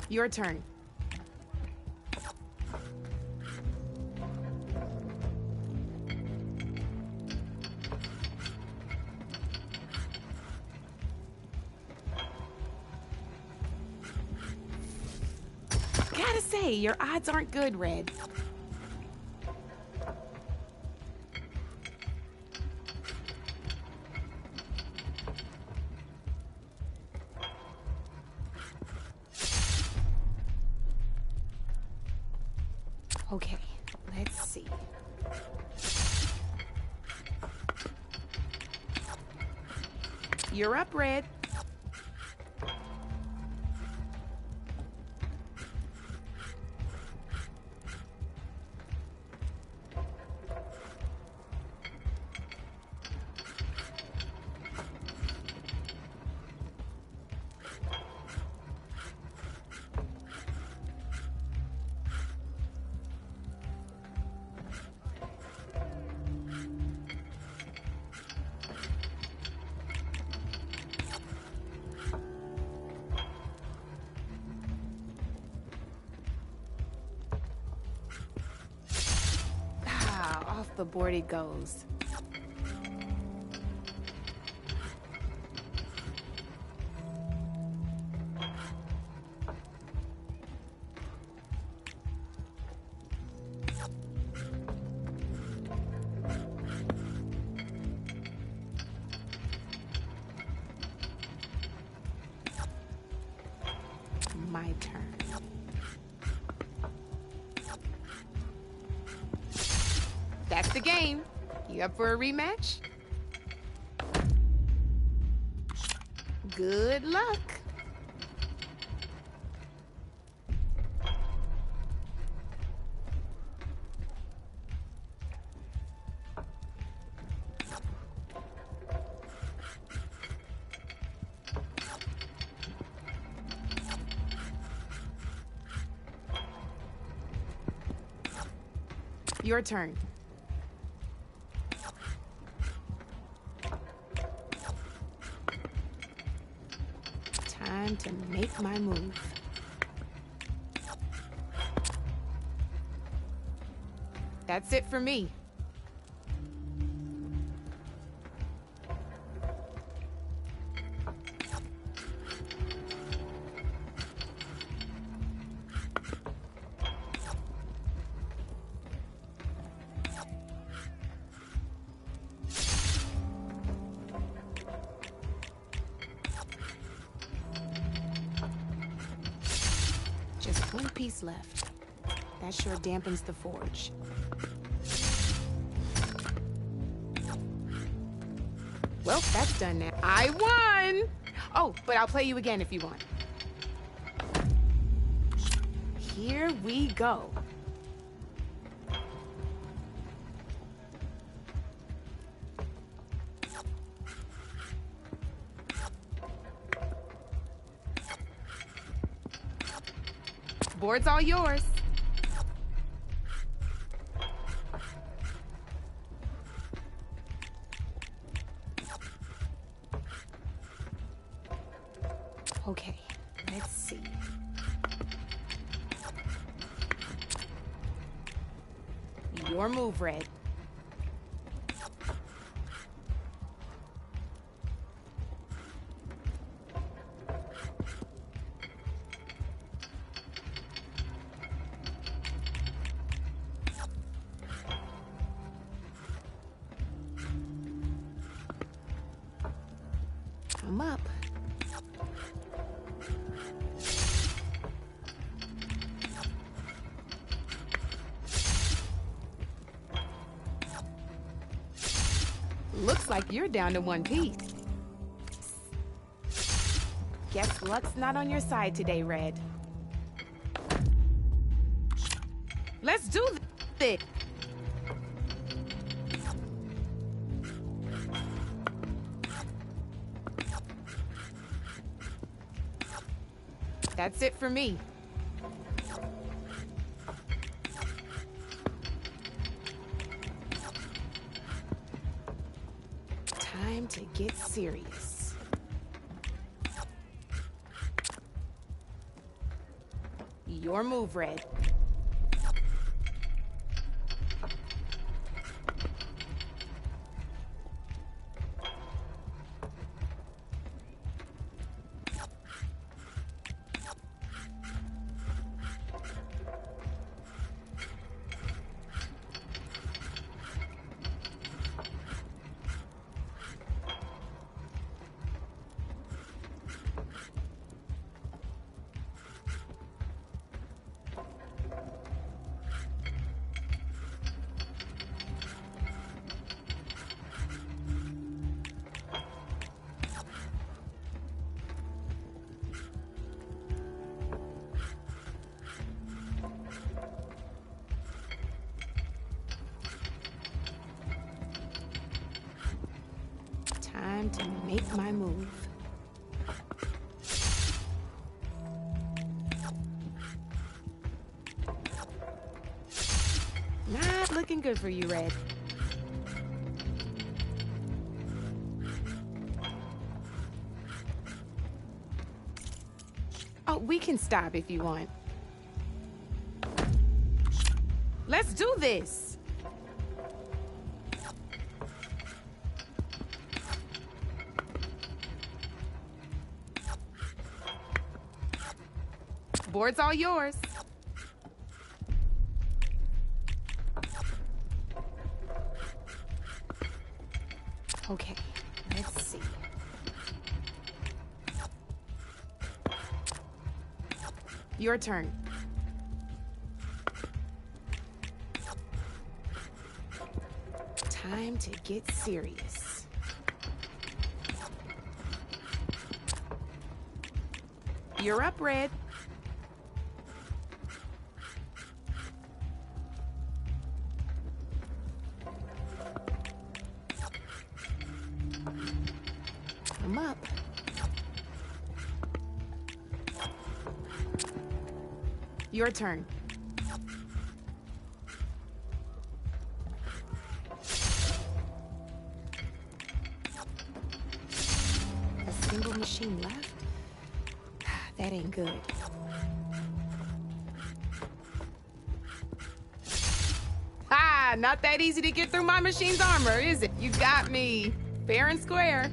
Your turn. Gotta say, your odds aren't good, Red. Okay, let's see. You're up, Red. Aboard it goes. My turn. That's the game. You up for a rematch? Good luck. Your turn. Time to make my move. That's it for me. Just one piece left. That sure dampens the forge. Well, that's done now. I won! Oh, but I'll play you again if you want. Here we go. Board's all yours. Okay, let's see. Your move, Red. I'm up. Looks like you're down to one piece. Guess luck's not on your side today, Red. Let's do this. That's it for me. Time to get serious. Your move, Red. Time to make my move. Not looking good for you, Red. Oh, we can stop if you want. Let's do this. Board's all yours. Okay, let's see. Your turn. Time to get serious. You're up, Red. I'm up. Your turn. A single machine left? That ain't good. Ah, not that easy to get through my machine's armor, is it? You got me. Fair and square.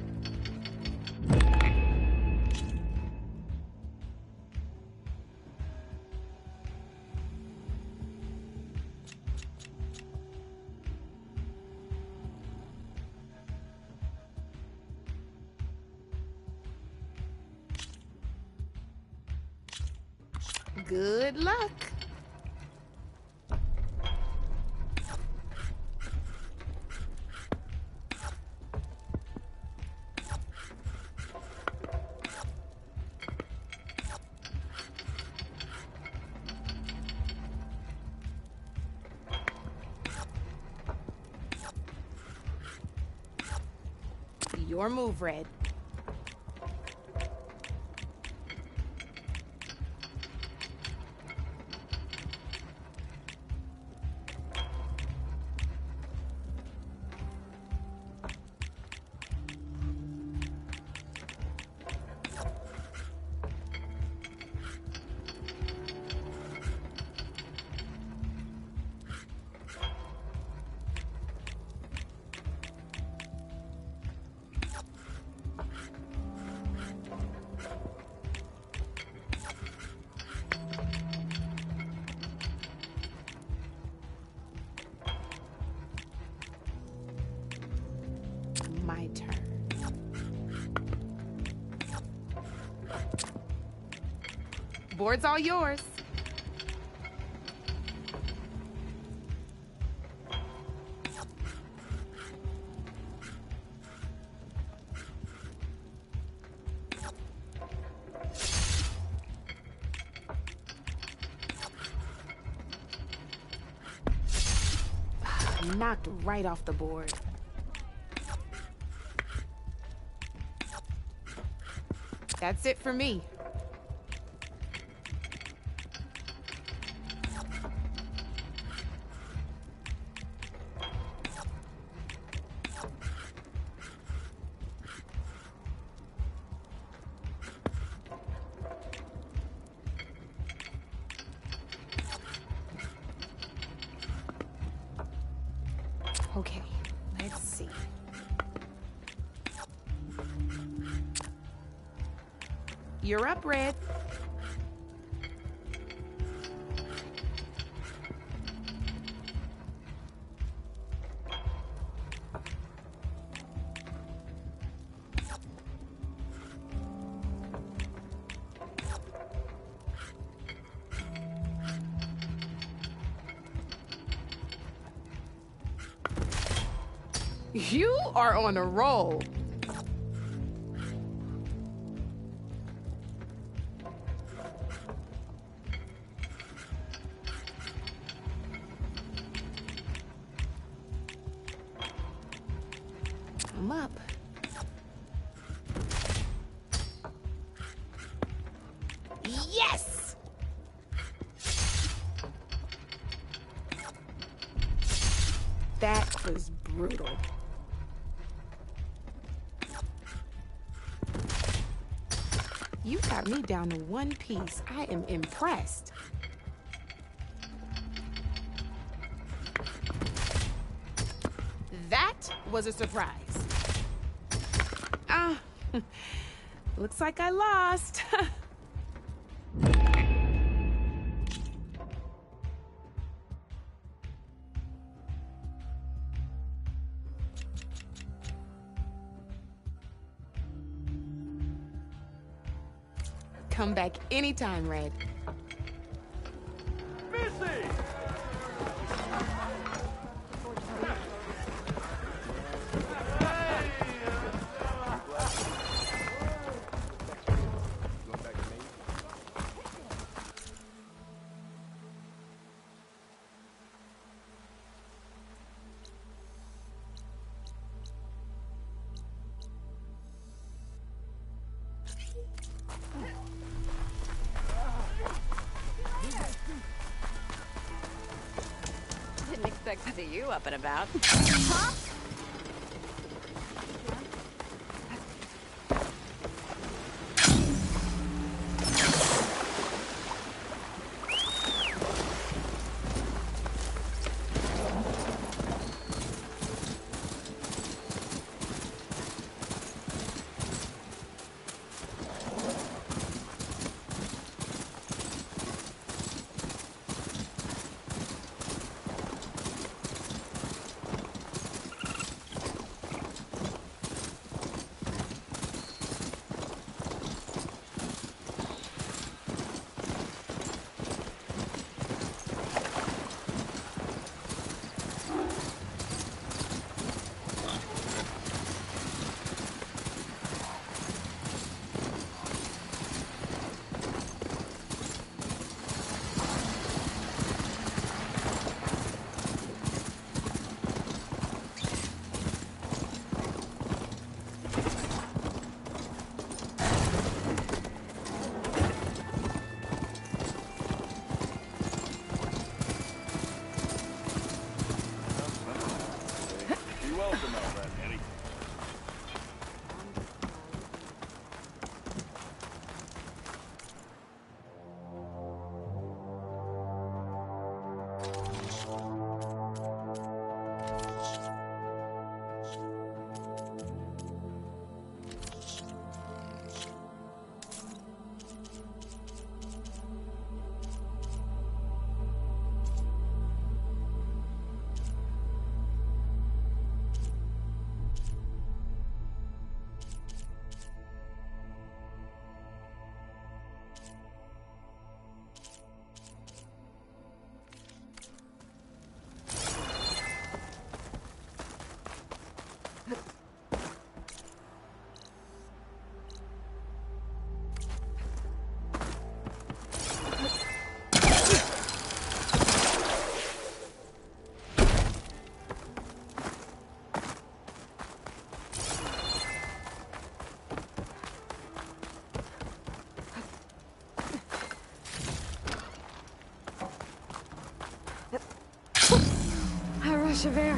Good luck. Your move, Red. My turn. Board's all yours. Knocked right off the board. That's it for me. Okay, let's see. You're up, Red. You are on a roll. I'm up. Yes! That was brutal. You got me down to one piece. I am impressed. That was a surprise. Looks like I lost. Come back anytime, Red. Missy! Didn't expect to see you up and about. Be welcome out, Red. A rush of air.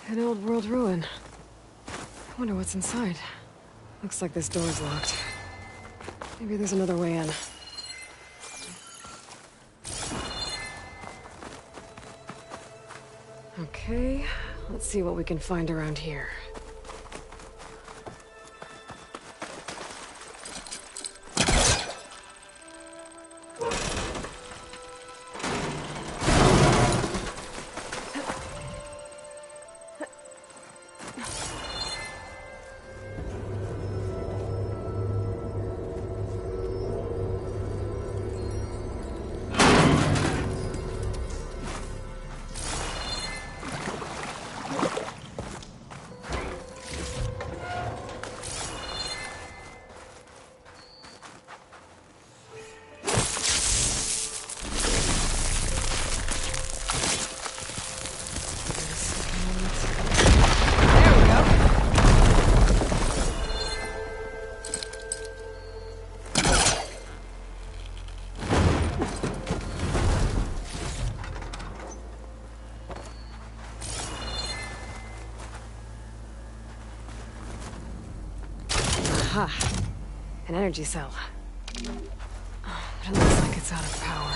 An old world ruin. I wonder what's inside. Looks like this door's locked. Maybe there's another way in. Okay, let's see what we can find around here. Aha! An energy cell. Oh, but it looks like it's out of power.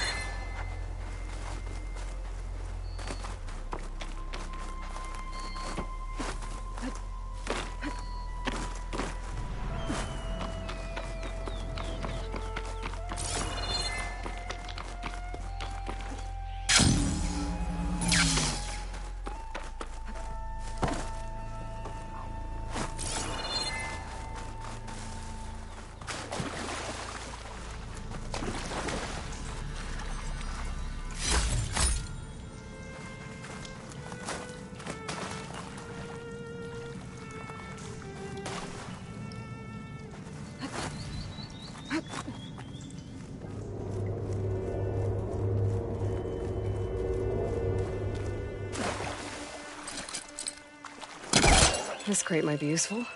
This crate might be useful.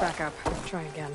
Back up. Try again.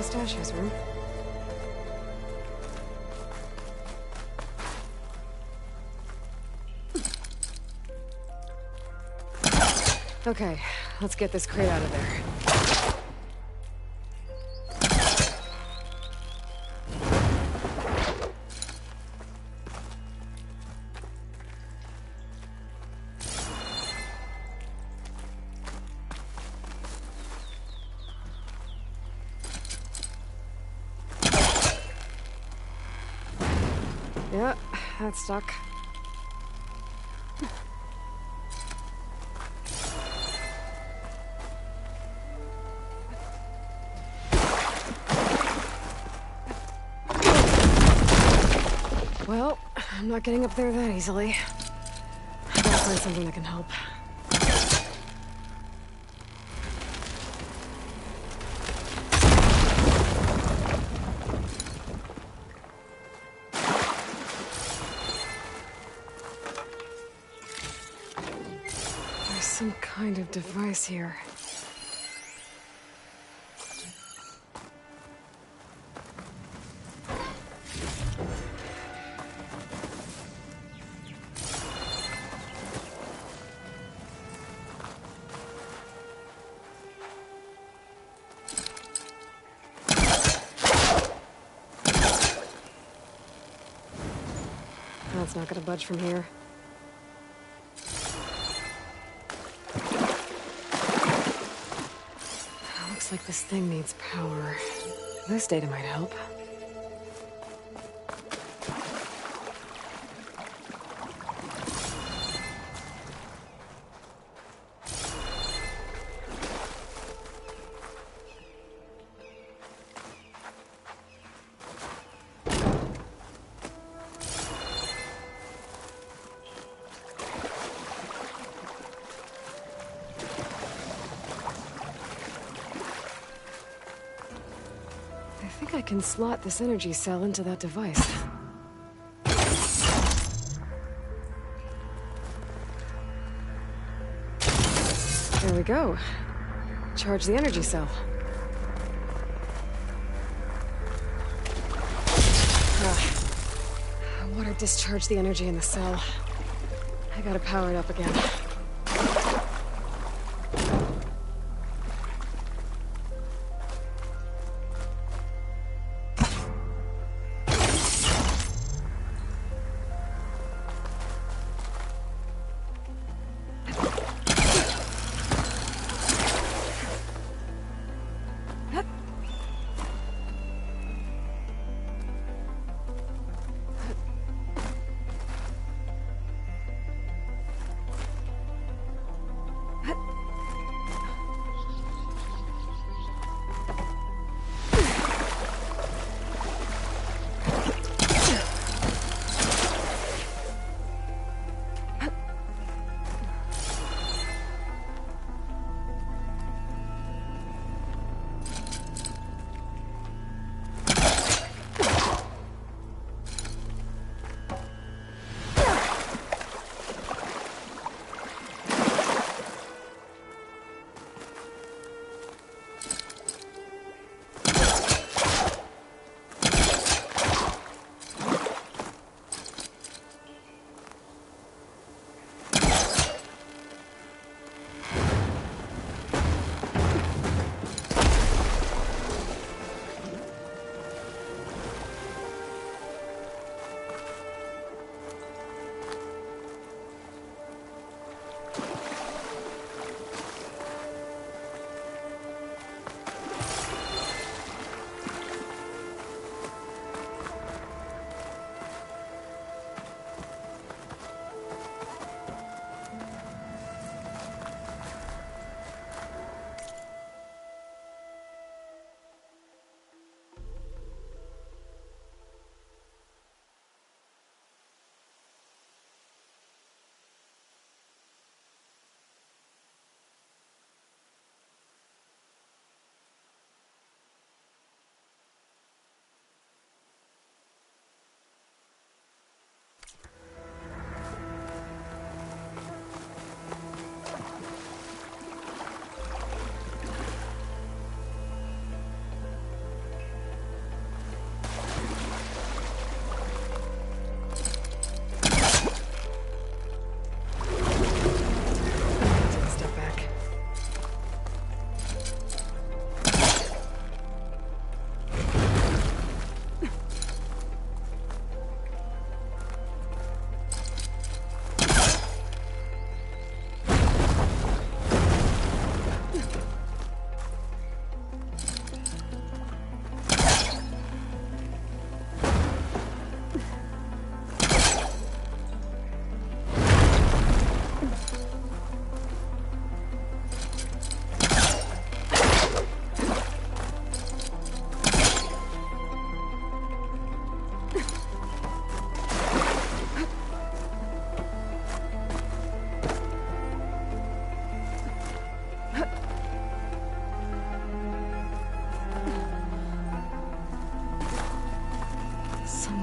Stash's room. Okay, let's get this crate out of there. Yeah, that's stuck. Well, I'm not getting up there that easily. I gotta find something that can help. Some kind of device here. That's not gonna budge from here. Looks like this thing needs power. This data might help. I think I can slot this energy cell into that device. There we go. Charge the energy cell. Water discharged the energy in the cell. I gotta power it up again.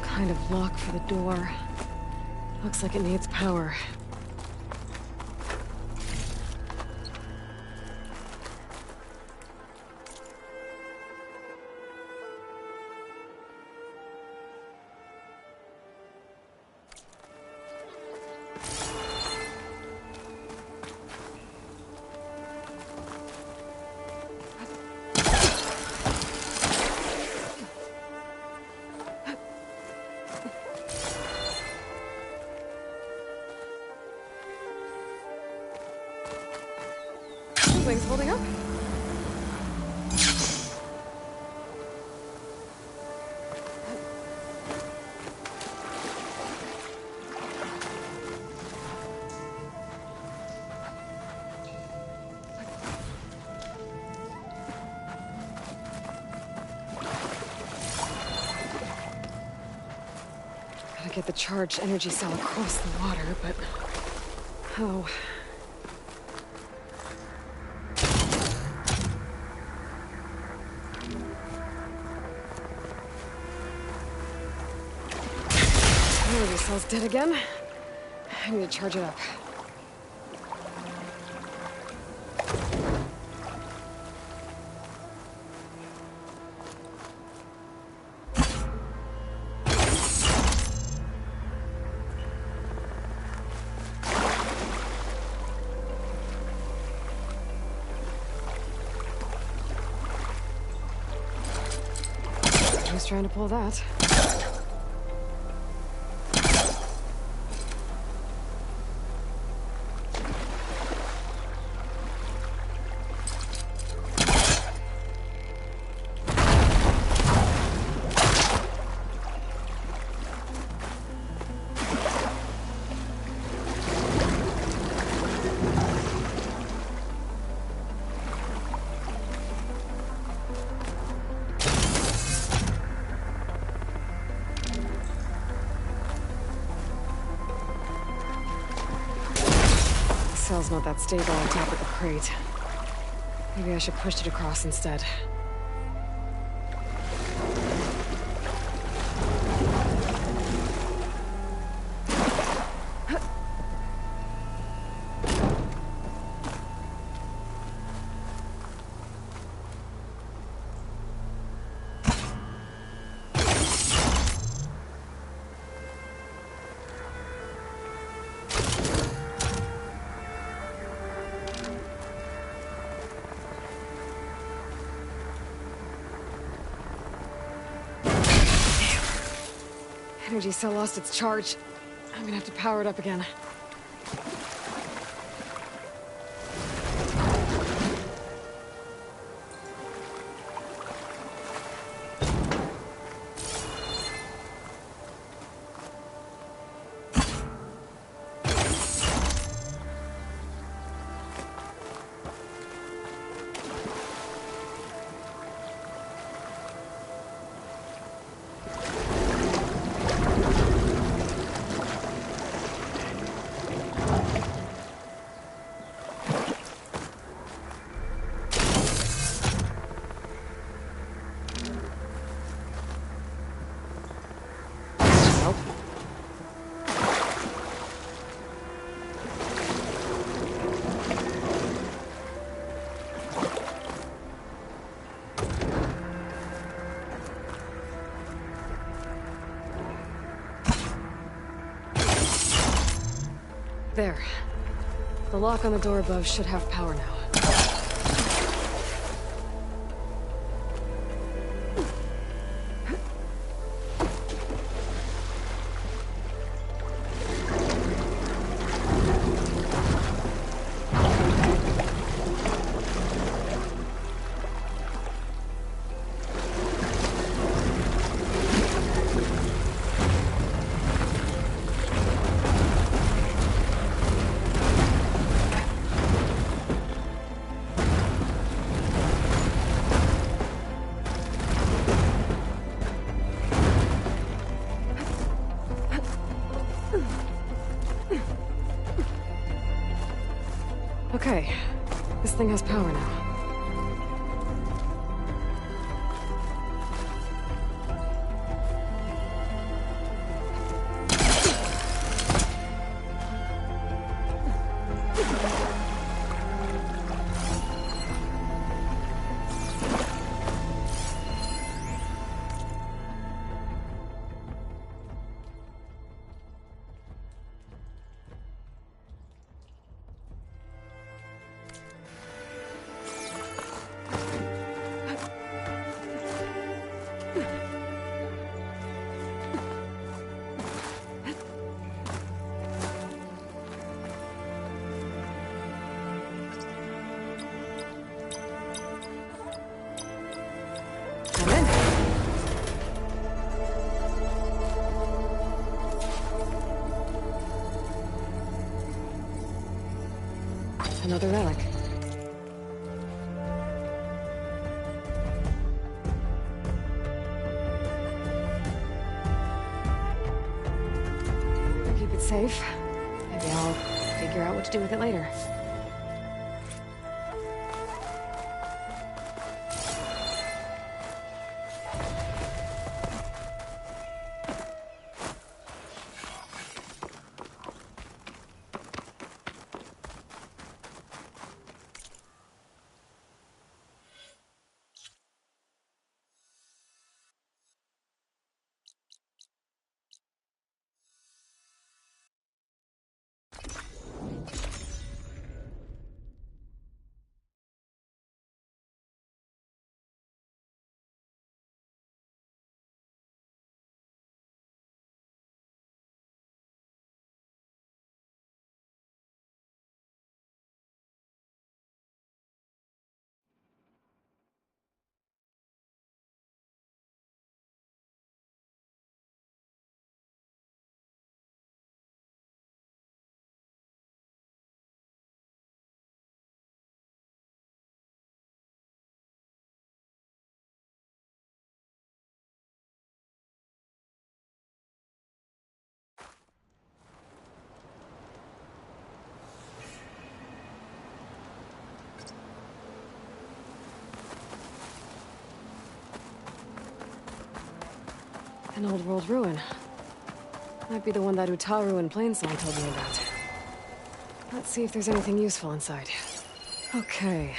Kind of lock for the door. Looks like it needs power. things holding up? Gotta get the charged energy cell across the water, but how? Energy cell's dead again. I need to charge it up. Who's trying to pull that? The cell's not that stable on top of the crate. Maybe I should push it across instead. Energy cell lost its charge. I'm gonna have to power it up again. There. The lock on the door above should have power now. Okay, this thing has power now. Another relic. Keep it safe. Maybe I'll figure out what to do with it later. An old world ruin. Might be the one that Utaru and Plainsong told me about. Let's see if there's anything useful inside. Okay.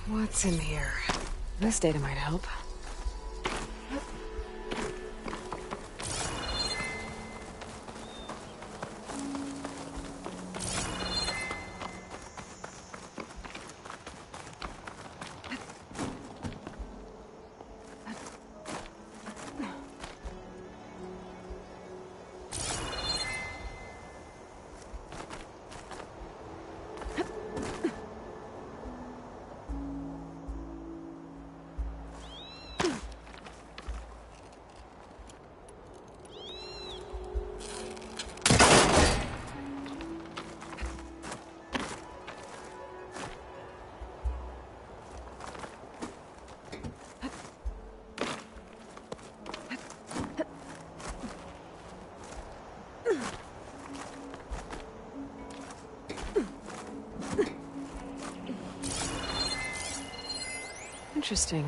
What's in here? This data might help. Interesting.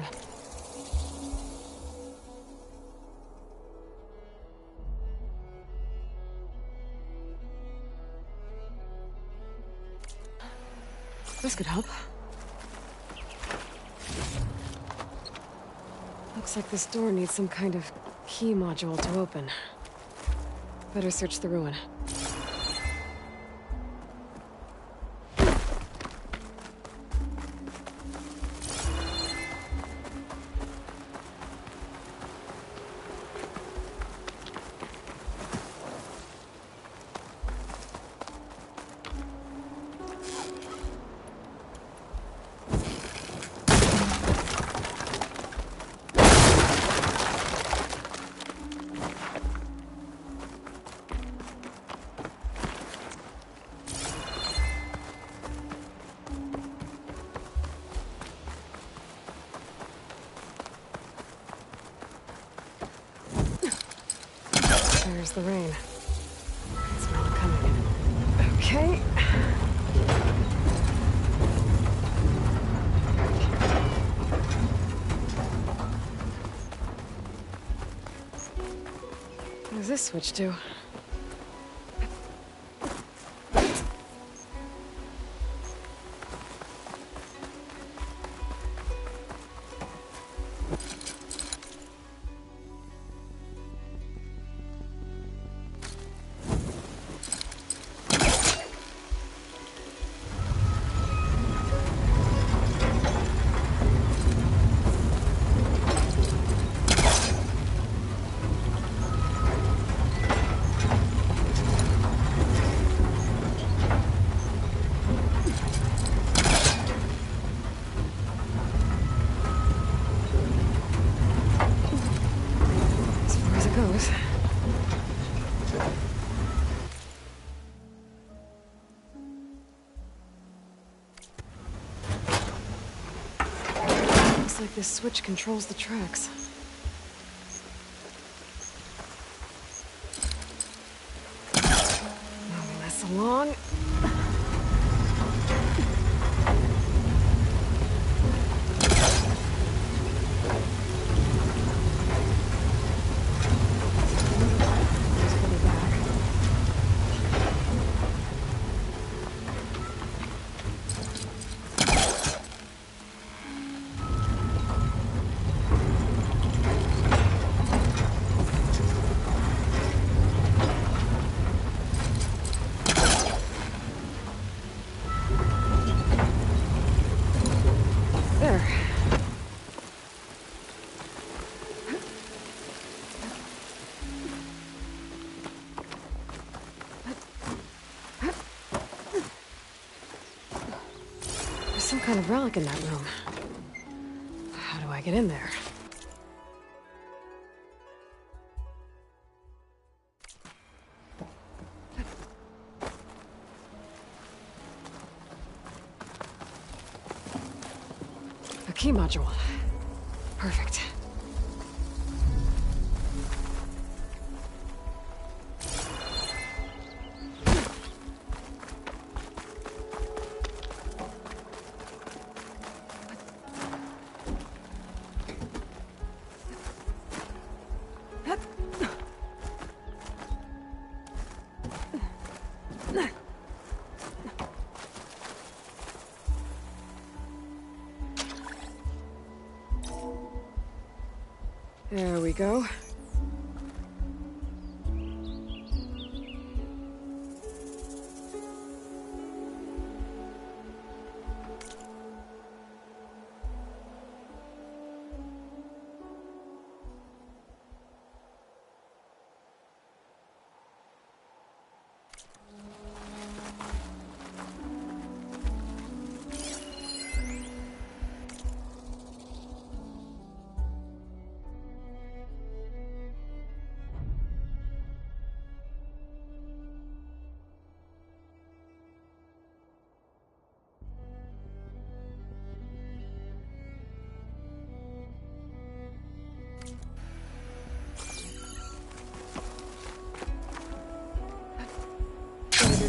This could help. Looks like this door needs some kind of key module to open. Better search the ruin. There's the rain. I smell it coming. Okay. What does this switch do? Looks like this switch controls the tracks. Moving this along. Some kind of relic in that room. How do I get in there? A key module. Perfect. There we go.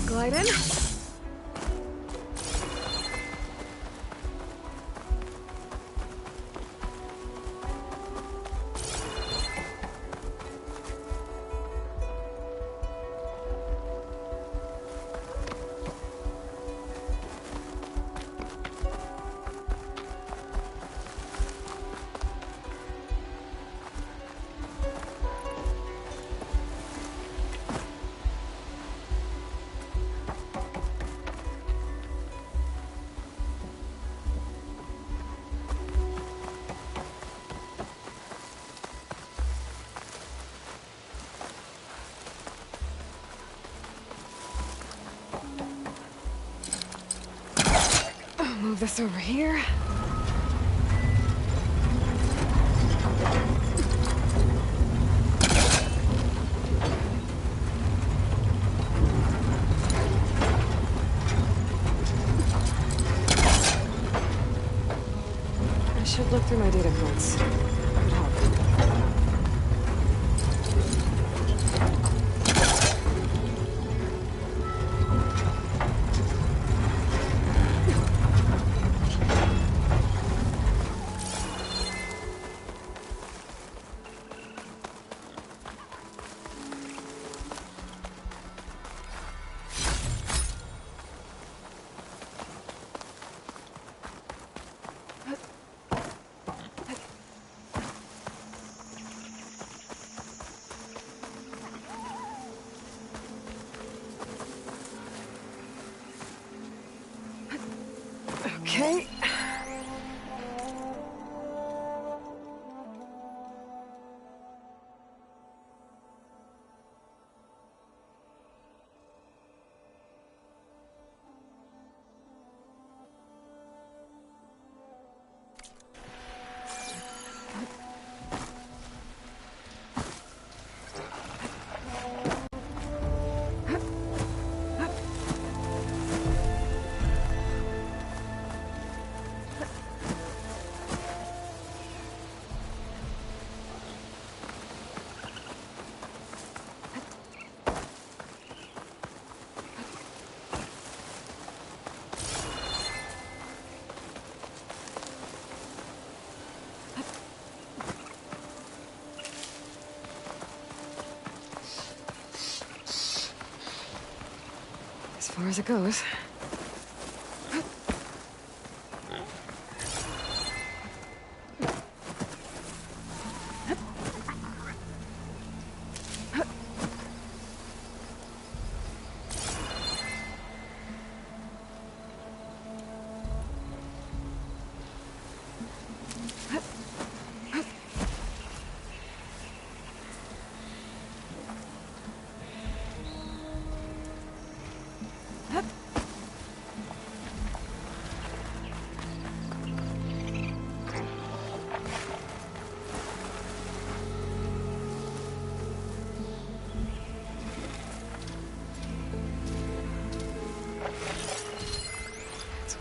Glide in. Move this over here. I should look through my data cards. Could help. Okay. far as it goes.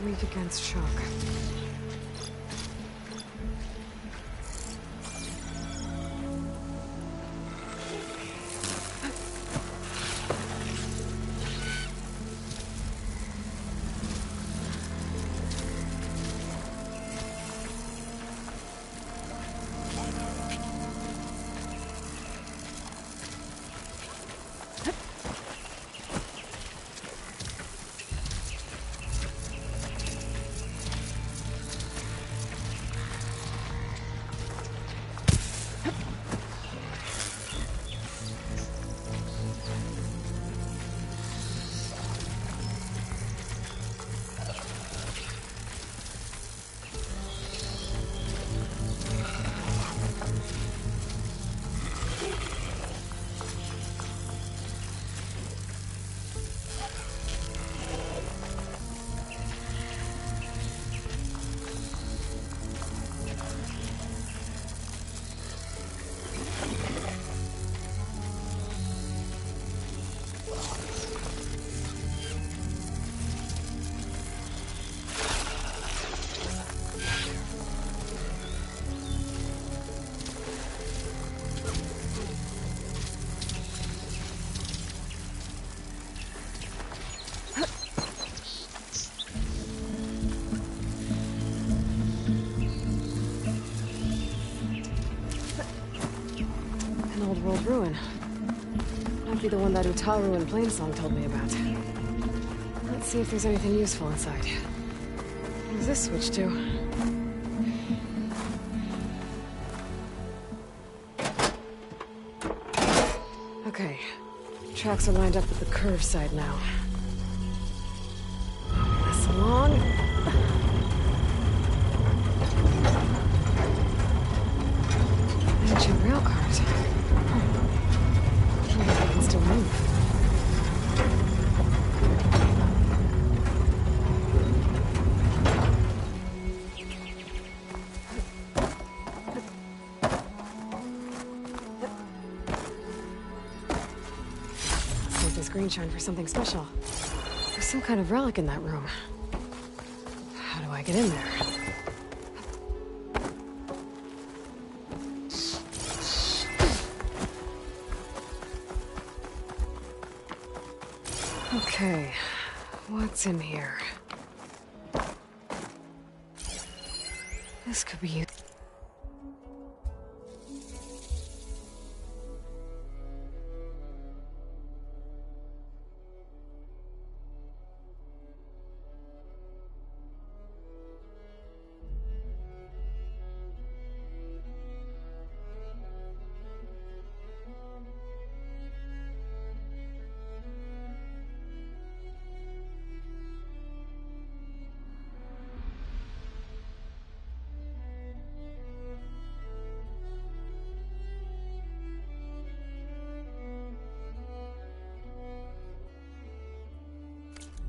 Weak against shock. Old ruin. Might be the one that Utaru and Plainsong told me about. Let's see if there's anything useful inside. What does this switch to? Okay. Tracks are lined up with the curved side now. This long. Ancient rail cars. They can still move. Save this green shine for something special. There's some kind of relic in that room. How do I get in there? Okay, what's in here? This could be used.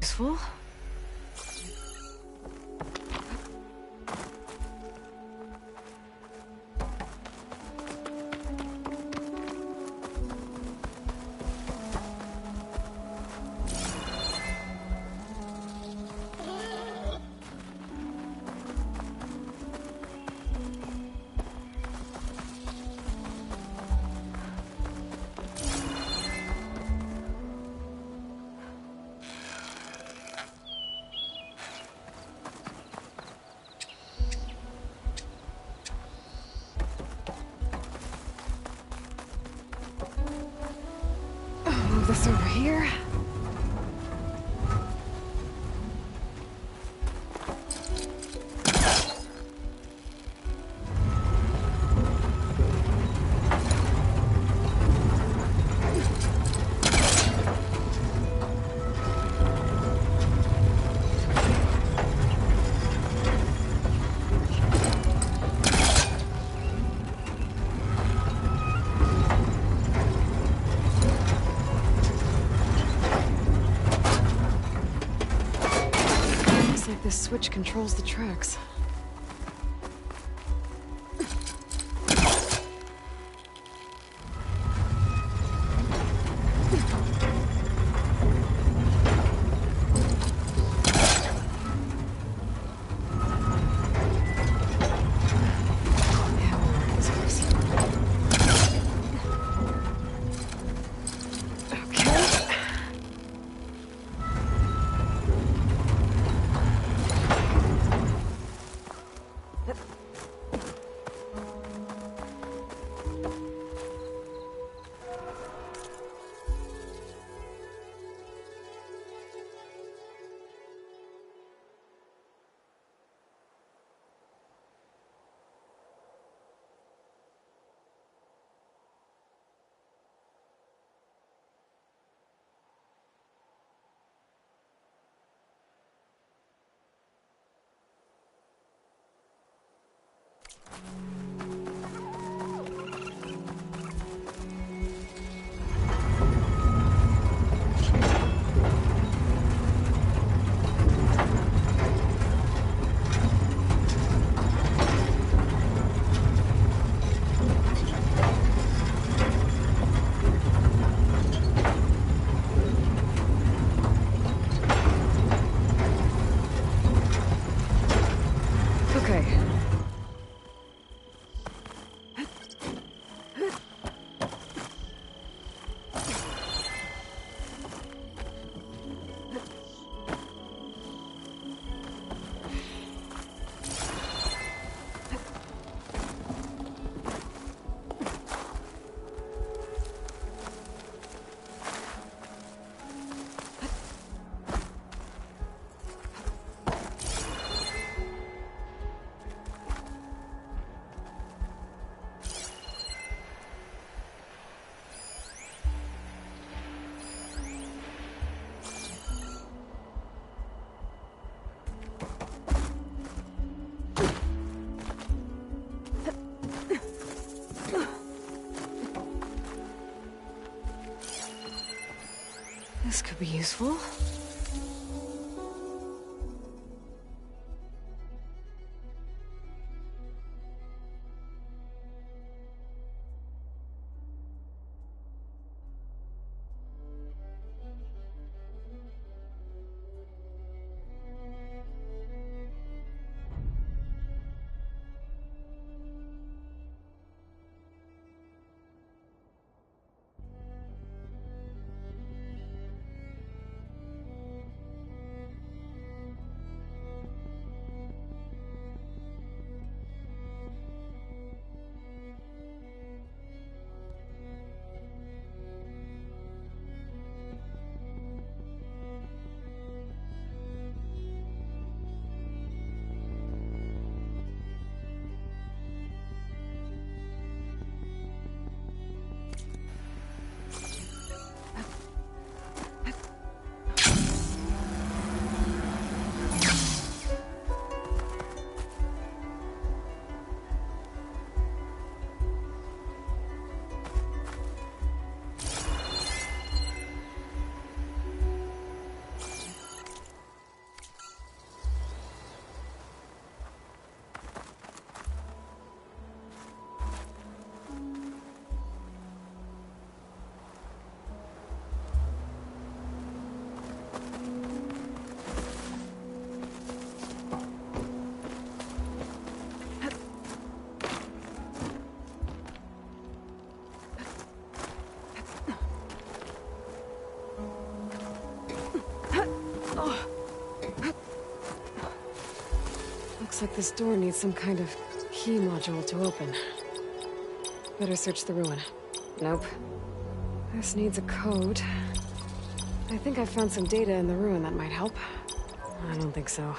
Useful? This over here. this switch controls the tracks. This could be useful. Looks like this door needs some kind of key module to open. Better search the ruin. Nope. This needs a code. I think I found some data in the ruin that might help. I don't think so.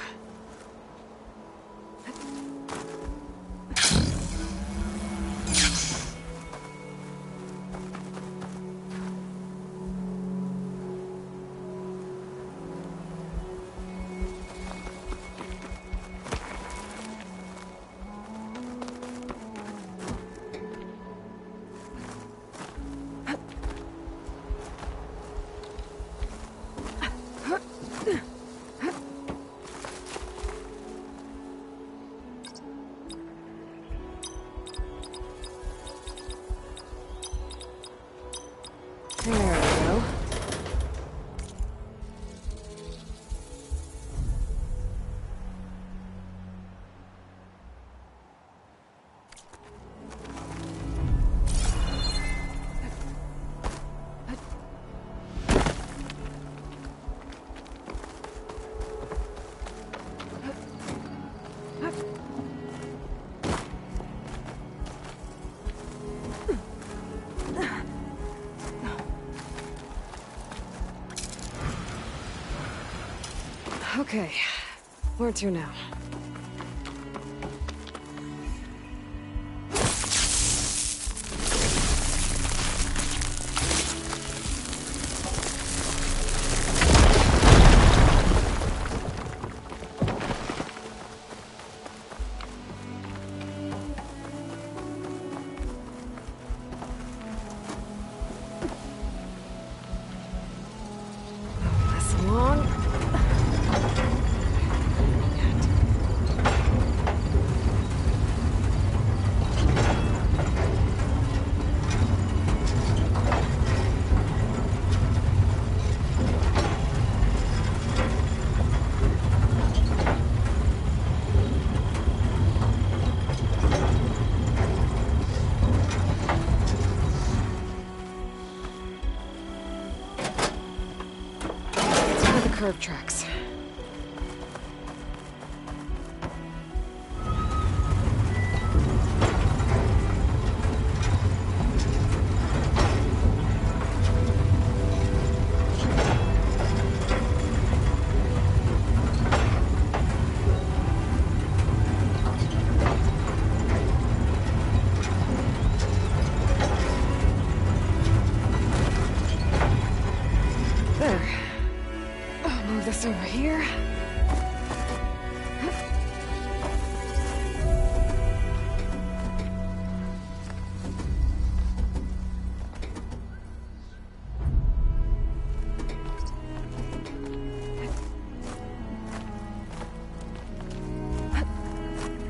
Okay. Where to now? Curb tracks. There. I'll move this over here.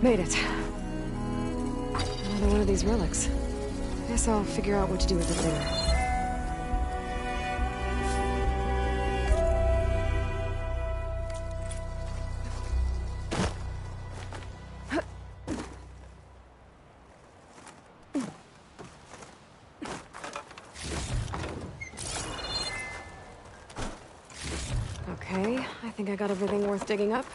Made it. Another one of these relics. Guess I'll figure out what to do with it later. Okay, I think I got everything worth digging up.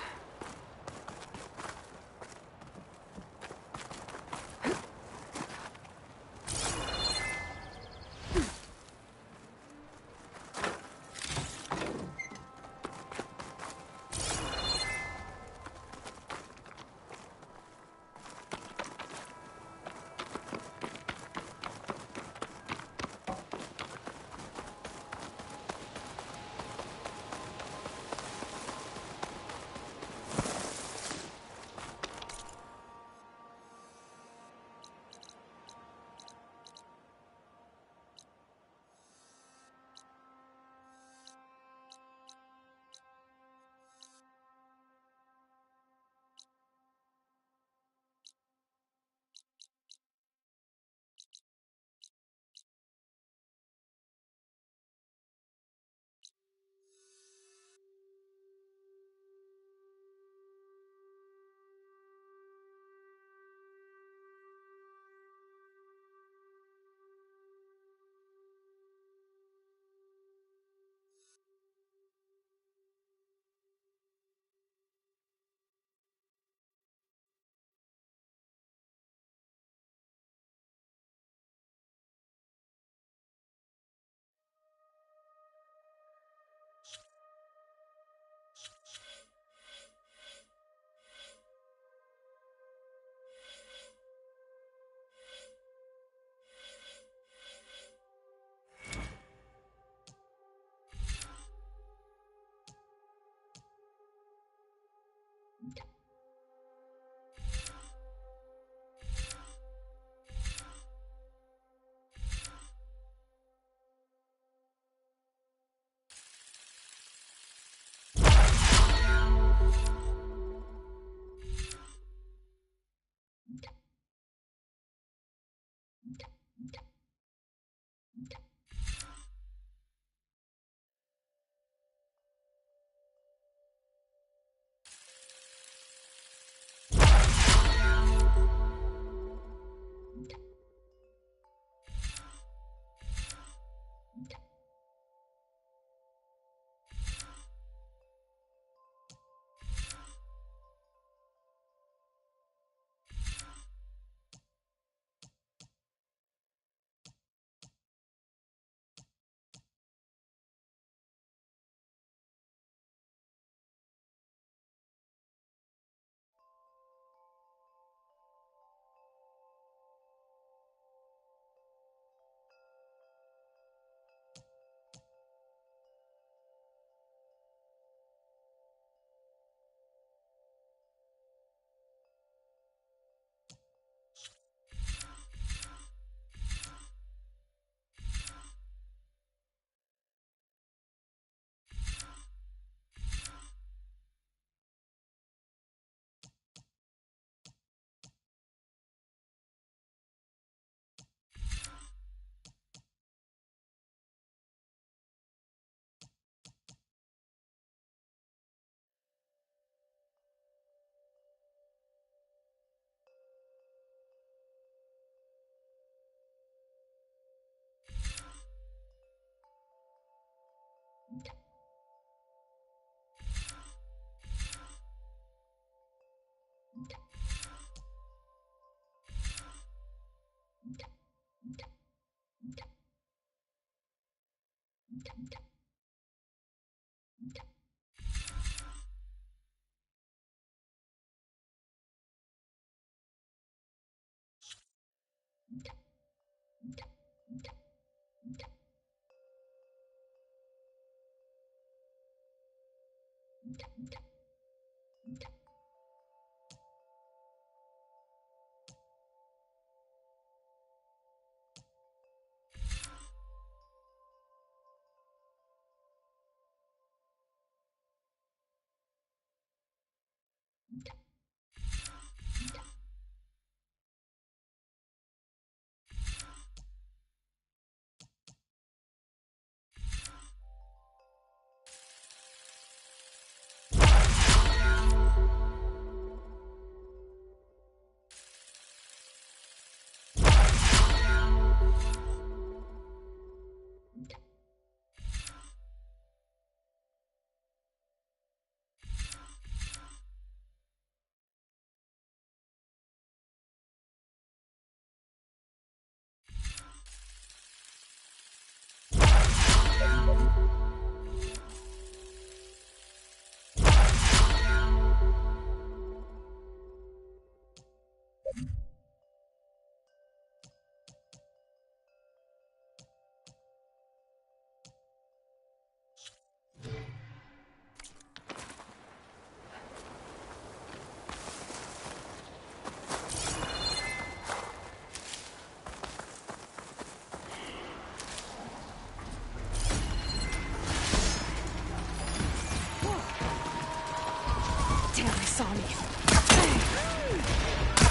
Damn, they saw me.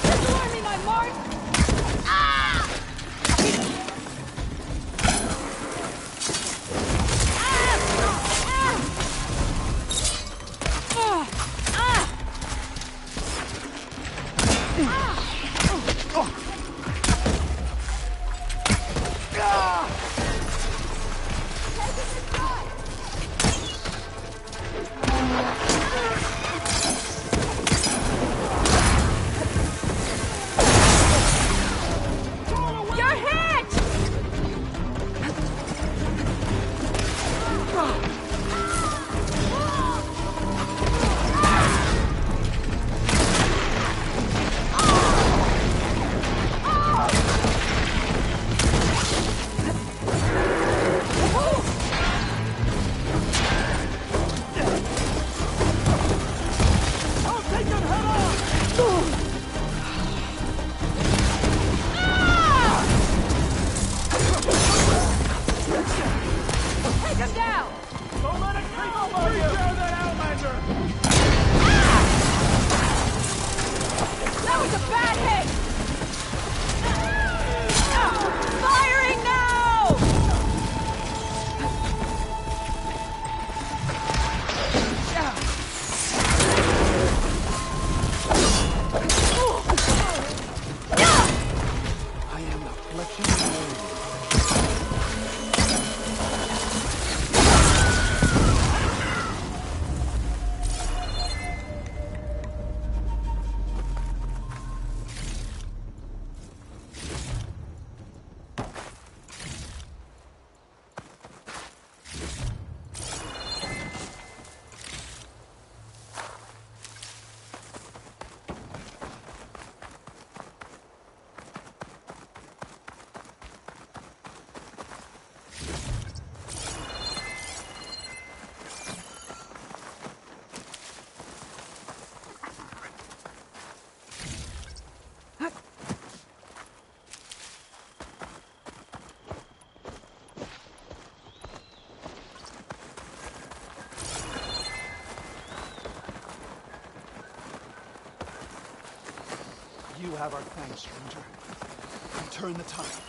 Destroy me, my mark! Ah! You have our thanks, stranger. Return the time.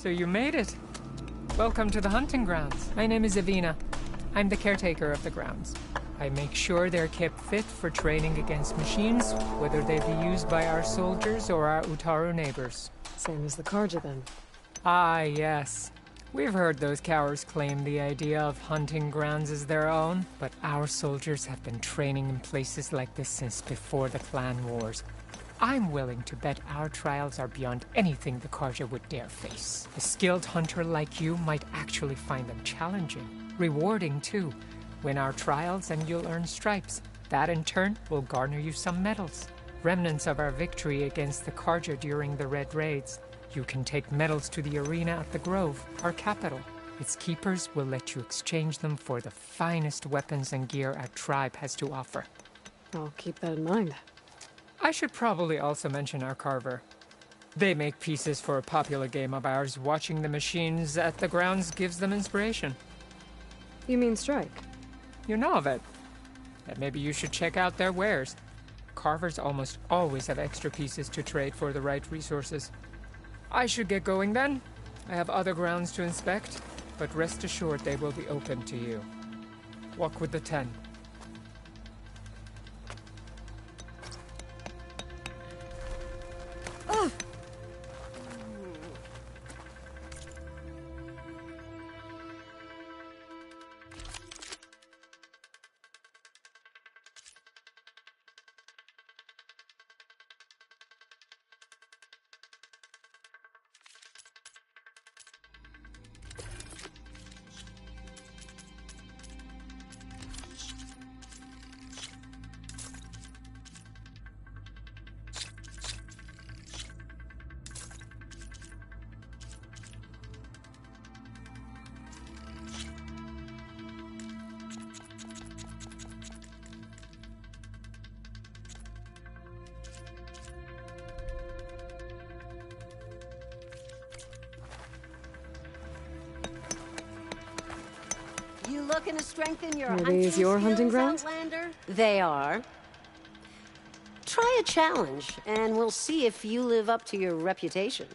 So you made it. Welcome to the hunting grounds. My name is Avina. I'm the caretaker of the grounds. I make sure they're kept fit for training against machines, whether they be used by our soldiers or our Utaru neighbors. Same as the Karja, then. Ah, yes. We've heard those cowards claim the idea of hunting grounds as their own, but our soldiers have been training in places like this since before the clan wars. I'm willing to bet our trials are beyond anything the Karja would dare face. A skilled hunter like you might actually find them challenging, rewarding too. Win our trials and you'll earn stripes. That in turn will garner you some medals. Remnants of our victory against the Karja during the Red Raids. You can take medals to the arena at the Grove, our capital. Its keepers will let you exchange them for the finest weapons and gear our tribe has to offer. I'll keep that in mind. I should probably also mention our carver. They make pieces for a popular game of ours. Watching the machines at the grounds gives them inspiration. You mean strike? You know of it. Then maybe you should check out their wares. Carvers almost always have extra pieces to trade for the right resources. I should get going then. I have other grounds to inspect, but rest assured they will be open to you. Walk with the 10. You looking to strengthen your Are hunting these your hunting skills, grounds? Outlander? They are. Try a challenge, and we'll see if you live up to your reputation.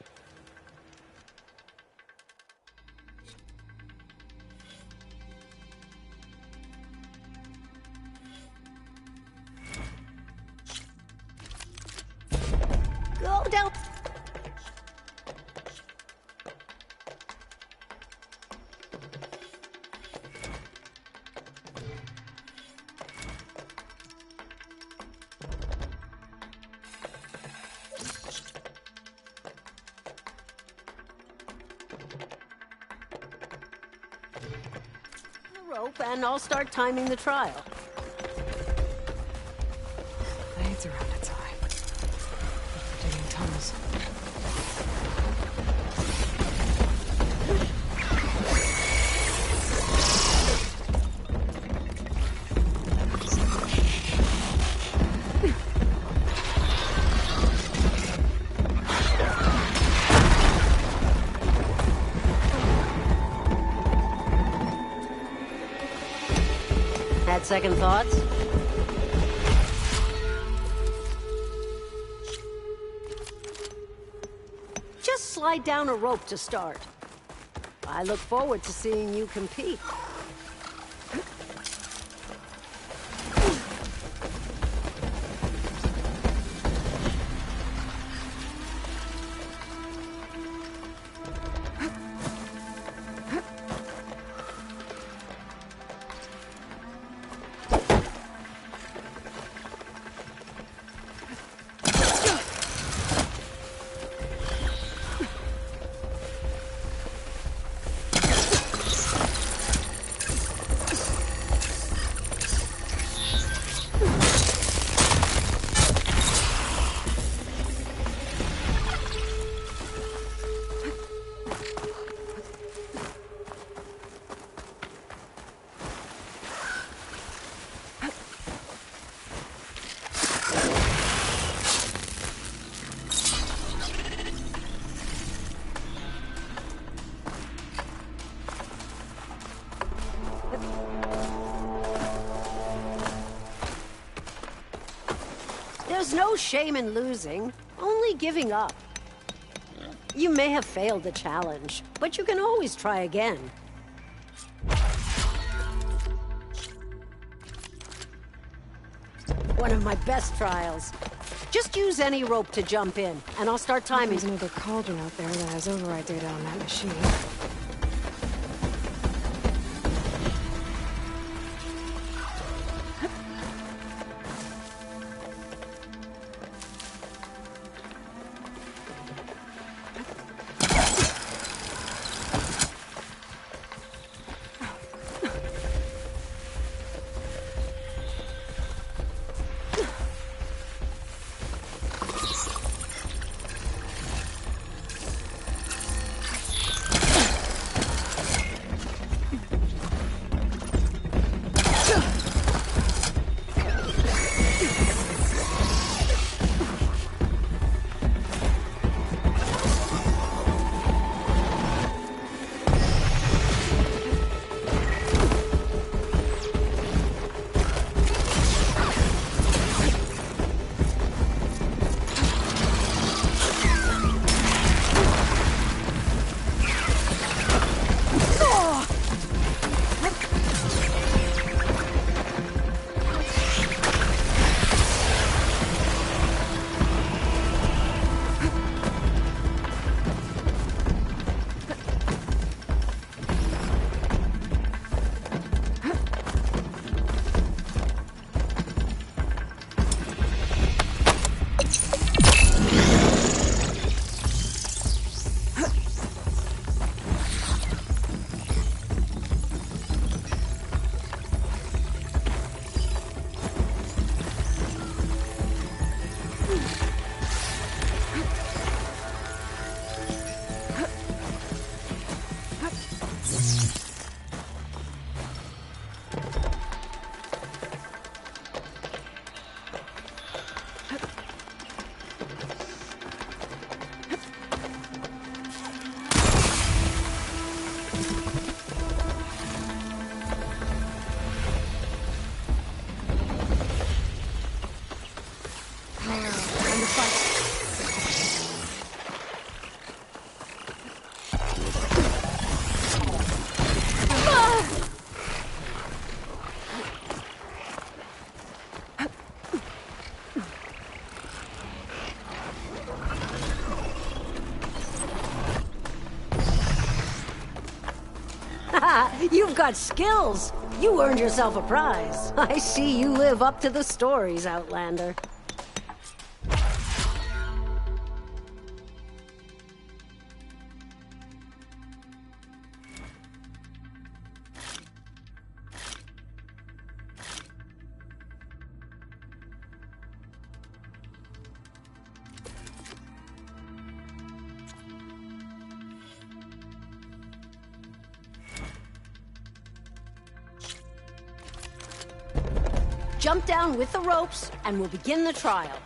Go down. Rope, and I'll start timing the trial. Blades around its eye. For digging tunnels. Had second thoughts? Just slide down a rope to start. I look forward to seeing you compete. There's no shame in losing, only giving up. You may have failed the challenge, but you can always try again. One of my best trials. Just use any rope to jump in, and I'll start timing. There's another cauldron out there that has override data on that machine. You've got skills. You earned yourself a prize. I see you live up to the stories, Outlander. Jump down with the ropes, and we'll begin the trial.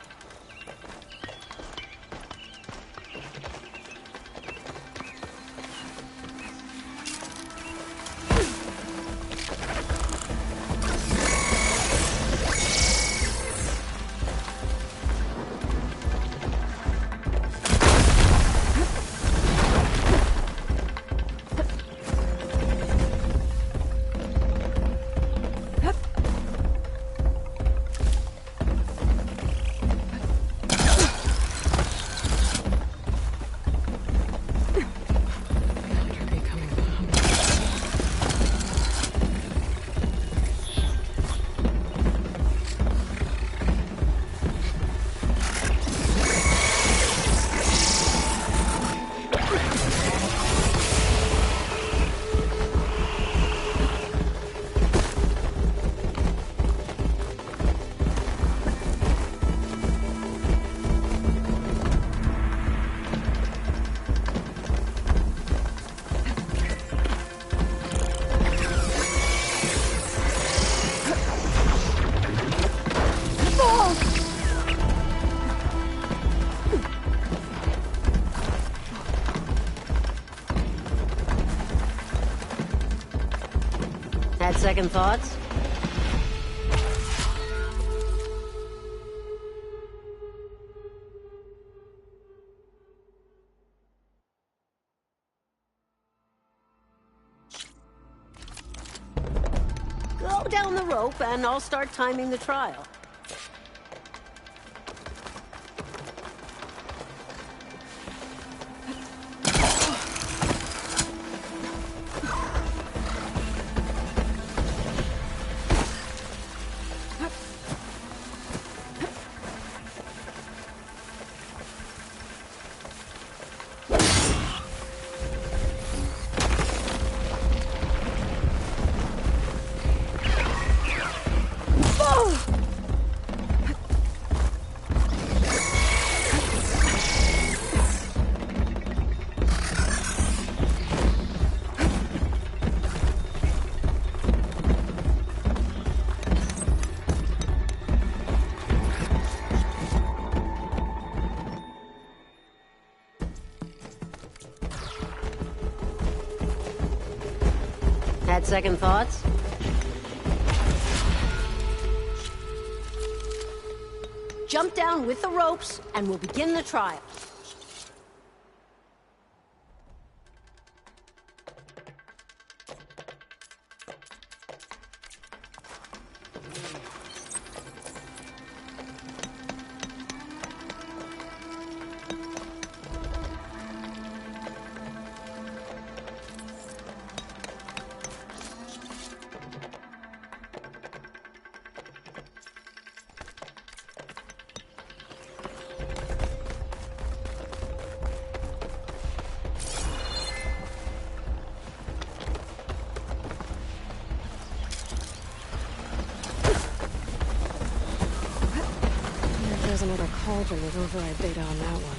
Had second thoughts? down the rope and I'll start timing the trial. Had second thoughts? Jump down with the ropes, and we'll begin the trial. There's another cauldron with override data on that one.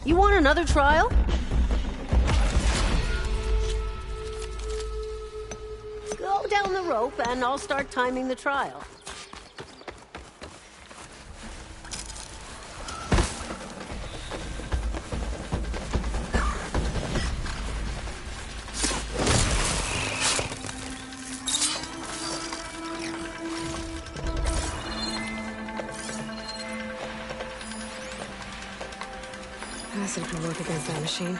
You want another trial? Go down the rope and I'll start timing the trial. Acid can work against that machine.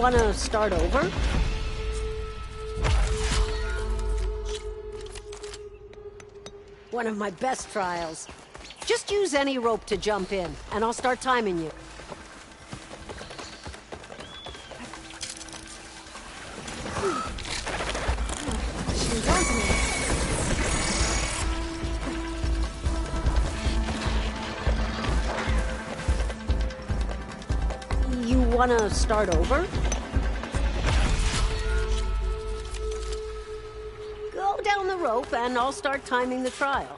want to start over? One of my best trials. Just use any rope to jump in, and I'll start timing you. She's onto me. You want to start over? Go down the rope, and I'll start timing the trial.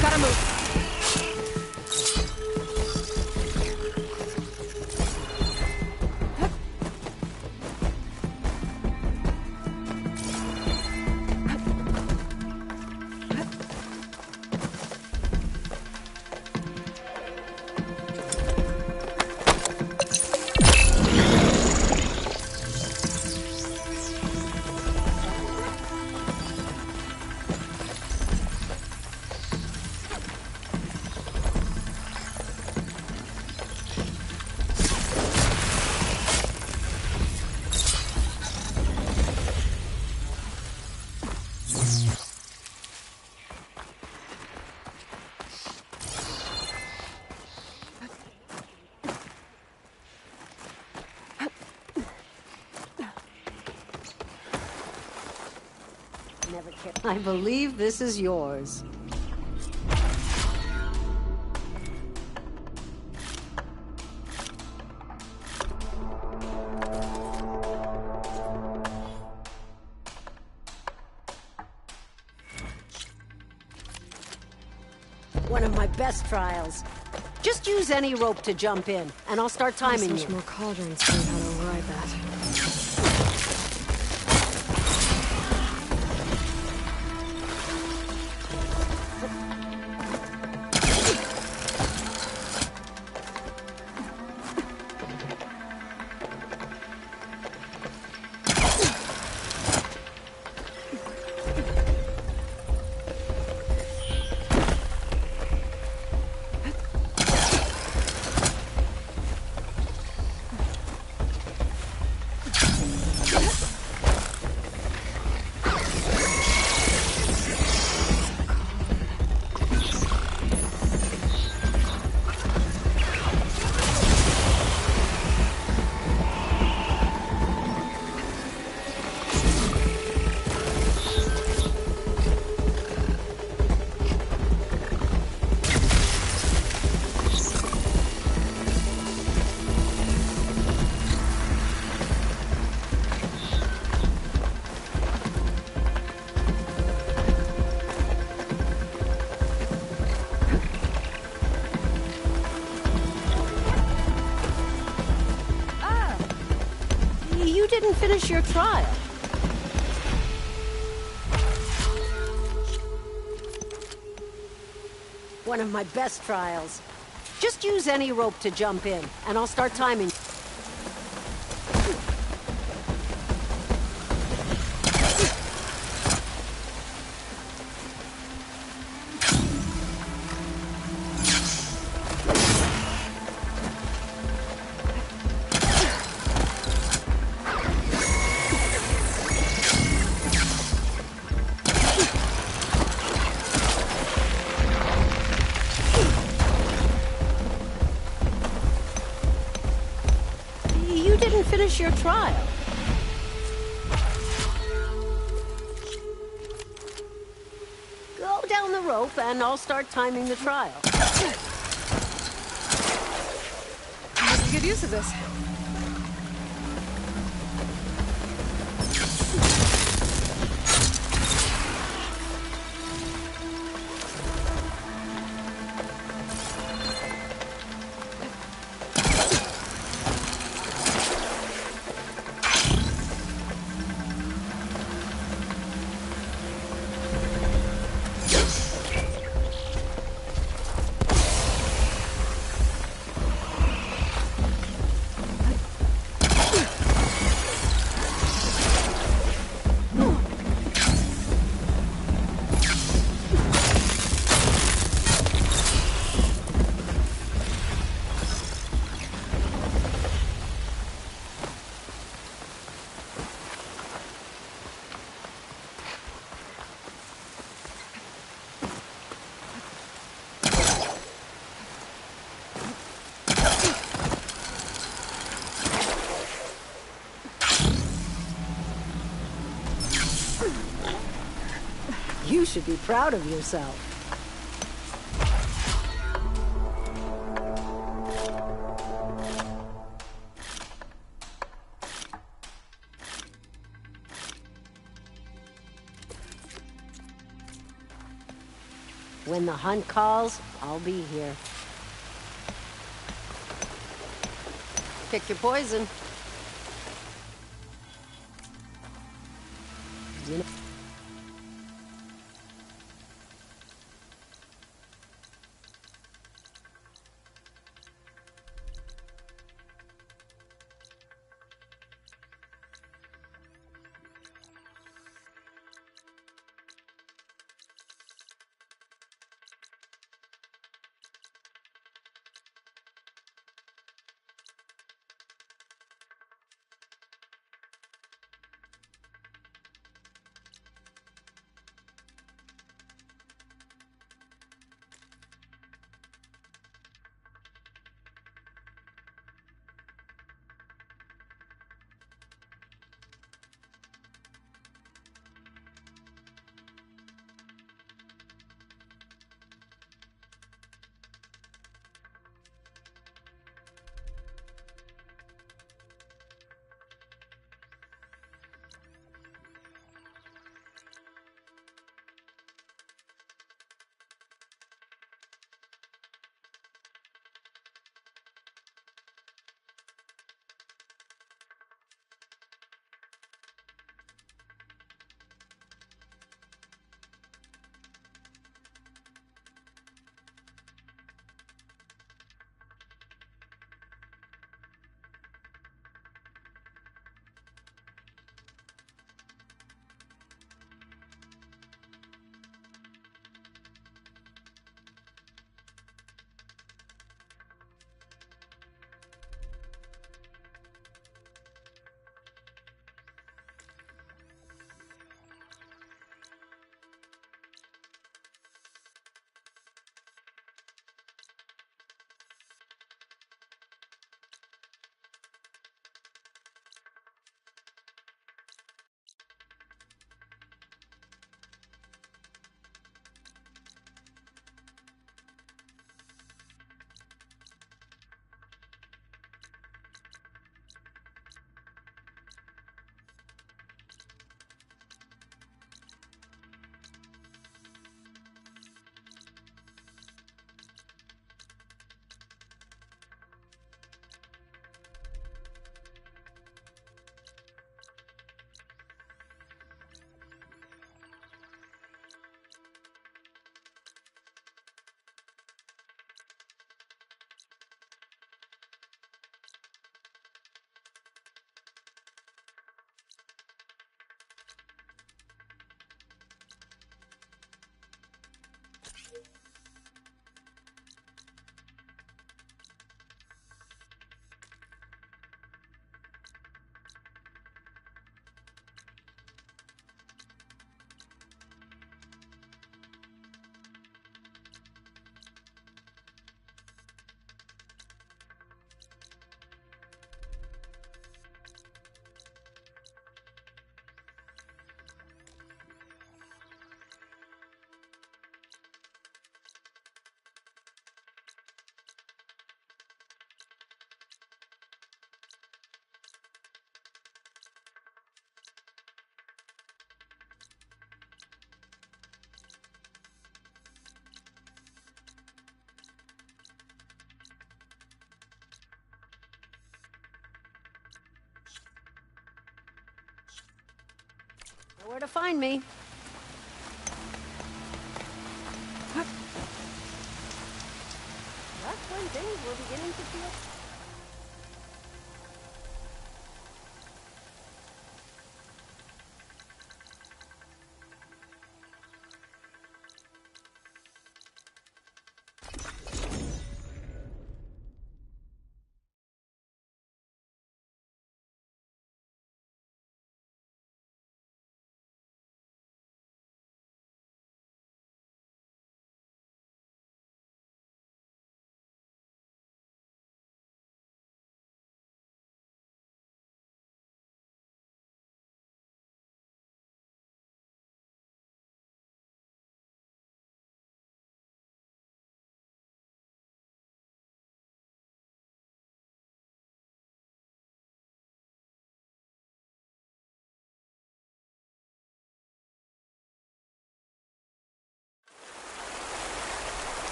Gotta move. I believe this is yours. One of my best trials. Just use any rope to jump in, and I'll start timing There's you. much more cauldrons to learn how to override that. You didn't finish your trial. One of my best trials. Just use any rope to jump in, and I'll start timing. You didn't finish your trial. the rope and I'll start timing the trial. Must get used to this. You should be proud of yourself. When the hunt calls, I'll be here. Pick your poison. You know Know where to find me. Just when things were beginning to feel...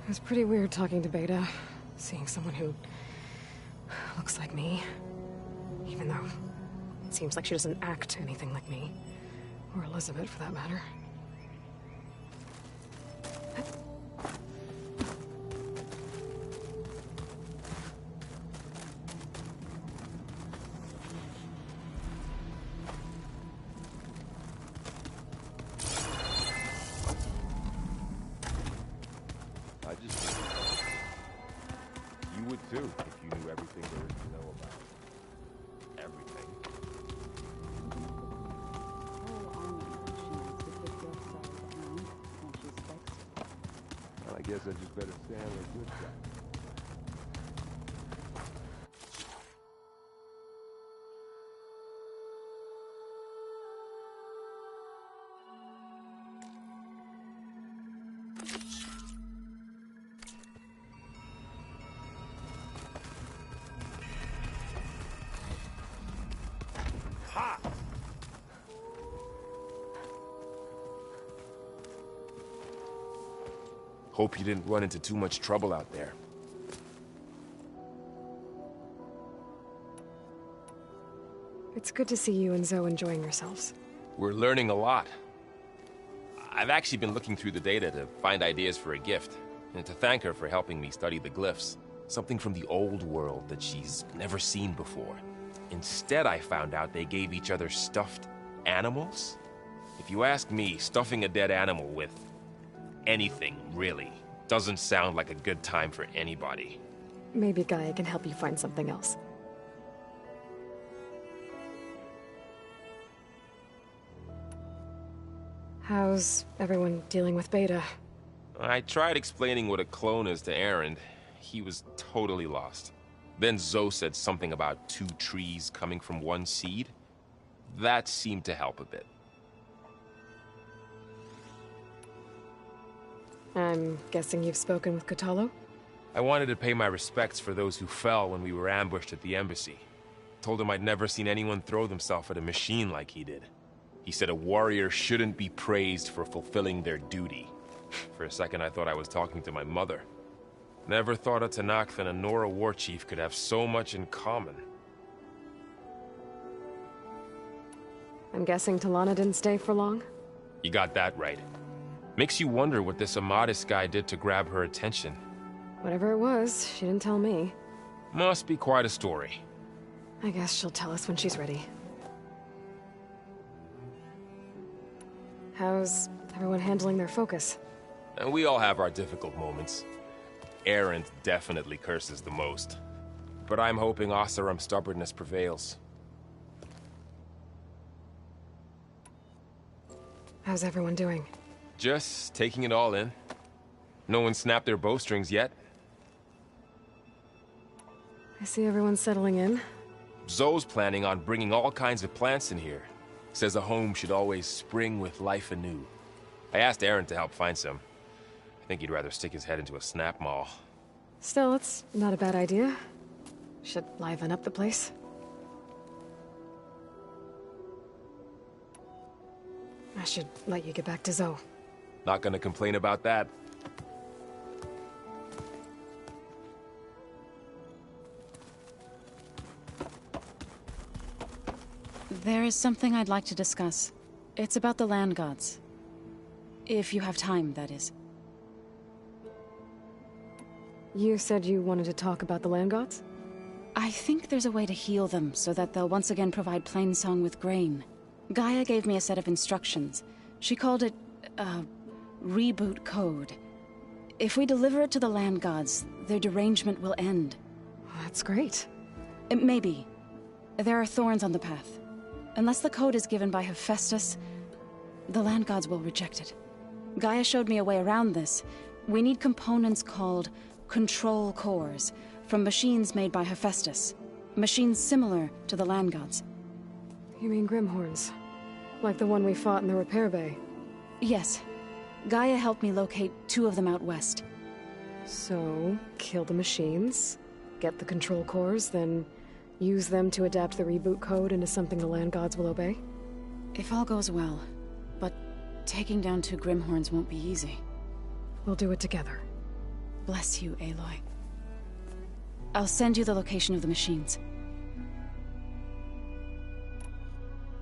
It was pretty weird talking to Beta, seeing someone who looks like me. Even though it seems like she doesn't act anything like me. Or Elizabeth, for that matter. You would too, if you knew everything there is to know about everything. Well, I guess I just better stand on the good side. Hope you didn't run into too much trouble out there. It's good to see you and Zoe enjoying yourselves. We're learning a lot. I've actually been looking through the data to find ideas for a gift, and to thank her for helping me study the glyphs. Something from the old world that she's never seen before. Instead, I found out they gave each other stuffed animals. If you ask me, stuffing a dead animal with anything, really, doesn't sound like a good time for anybody. Maybe Gaia can help you find something else. How's everyone dealing with Beta? I tried explaining what a clone is to Aaron. He was totally lost. Then Zoe said something about 2 trees coming from 1 seed. That seemed to help a bit. I'm guessing you've spoken with Kotallo? I wanted to pay my respects for those who fell when we were ambushed at the embassy. Told him I'd never seen anyone throw themselves at a machine like he did. He said a warrior shouldn't be praised for fulfilling their duty. For a second, I thought I was talking to my mother. Never thought a Tanakh and a Nora war chief could have so much in common. I'm guessing Talana didn't stay for long? You got that right. Makes you wonder what this Amadis guy did to grab her attention. Whatever it was, she didn't tell me. Must be quite a story. I guess she'll tell us when she's ready. How's everyone handling their focus? And we all have our difficult moments. Aaron definitely curses the most. But I'm hoping Oseram's stubbornness prevails. How's everyone doing? Just taking it all in. No one snapped their bowstrings yet. I see everyone's settling in. Zoe's planning on bringing all kinds of plants in here. Says a home should always spring with life anew. I asked Aaron to help find some. I think he'd rather stick his head into a snap mall. Still, it's not a bad idea. Should liven up the place. I should let you get back to Zoe. Not gonna complain about that. There is something I'd like to discuss. It's about the land gods. If you have time, that is. You said you wanted to talk about the land gods? I think there's a way to heal them so that they'll once again provide Plainsong with grain. Gaia gave me a set of instructions. She called it a reboot code. If we deliver it to the land gods, their derangement will end. That's great. Maybe. There are thorns on the path. Unless the code is given by Hephaestus, the land gods will reject it. Gaia showed me a way around this. We need components called control cores from machines made by Hephaestus. Machines similar to the land gods. You mean Grimhorns? Like the one we fought in the repair bay? Yes. Gaia helped me locate 2 of them out west. So, kill the machines, get the control cores, then use them to adapt the reboot code into something the land gods will obey? If all goes well. But taking down 2 Grimhorns won't be easy. We'll do it together. Bless you, Aloy. I'll send you the location of the machines.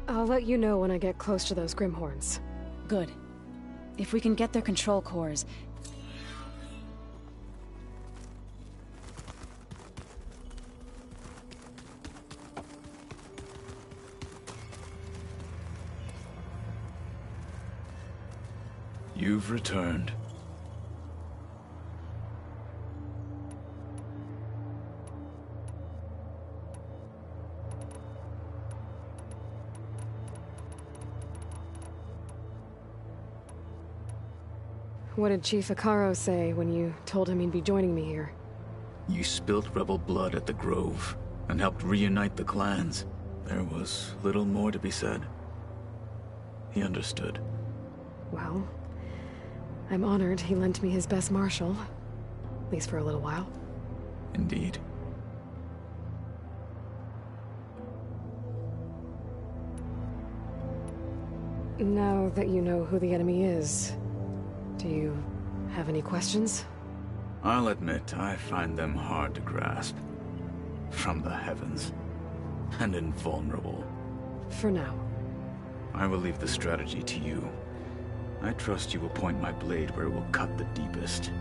I'll let you know when I get close to those Grimhorns. Good. If we can get their control cores... You've returned. What did Chief Akaro say when you told him he'd be joining me here? You spilt rebel blood at the Grove and helped reunite the clans. There was little more to be said. He understood. Well, I'm honored he lent me his best marshal. At least for a little while. Indeed. Now that you know who the enemy is, do you have any questions? I'll admit, I find them hard to grasp. From the heavens. And invulnerable. For now. I will leave the strategy to you. I trust you will point my blade where it will cut the deepest.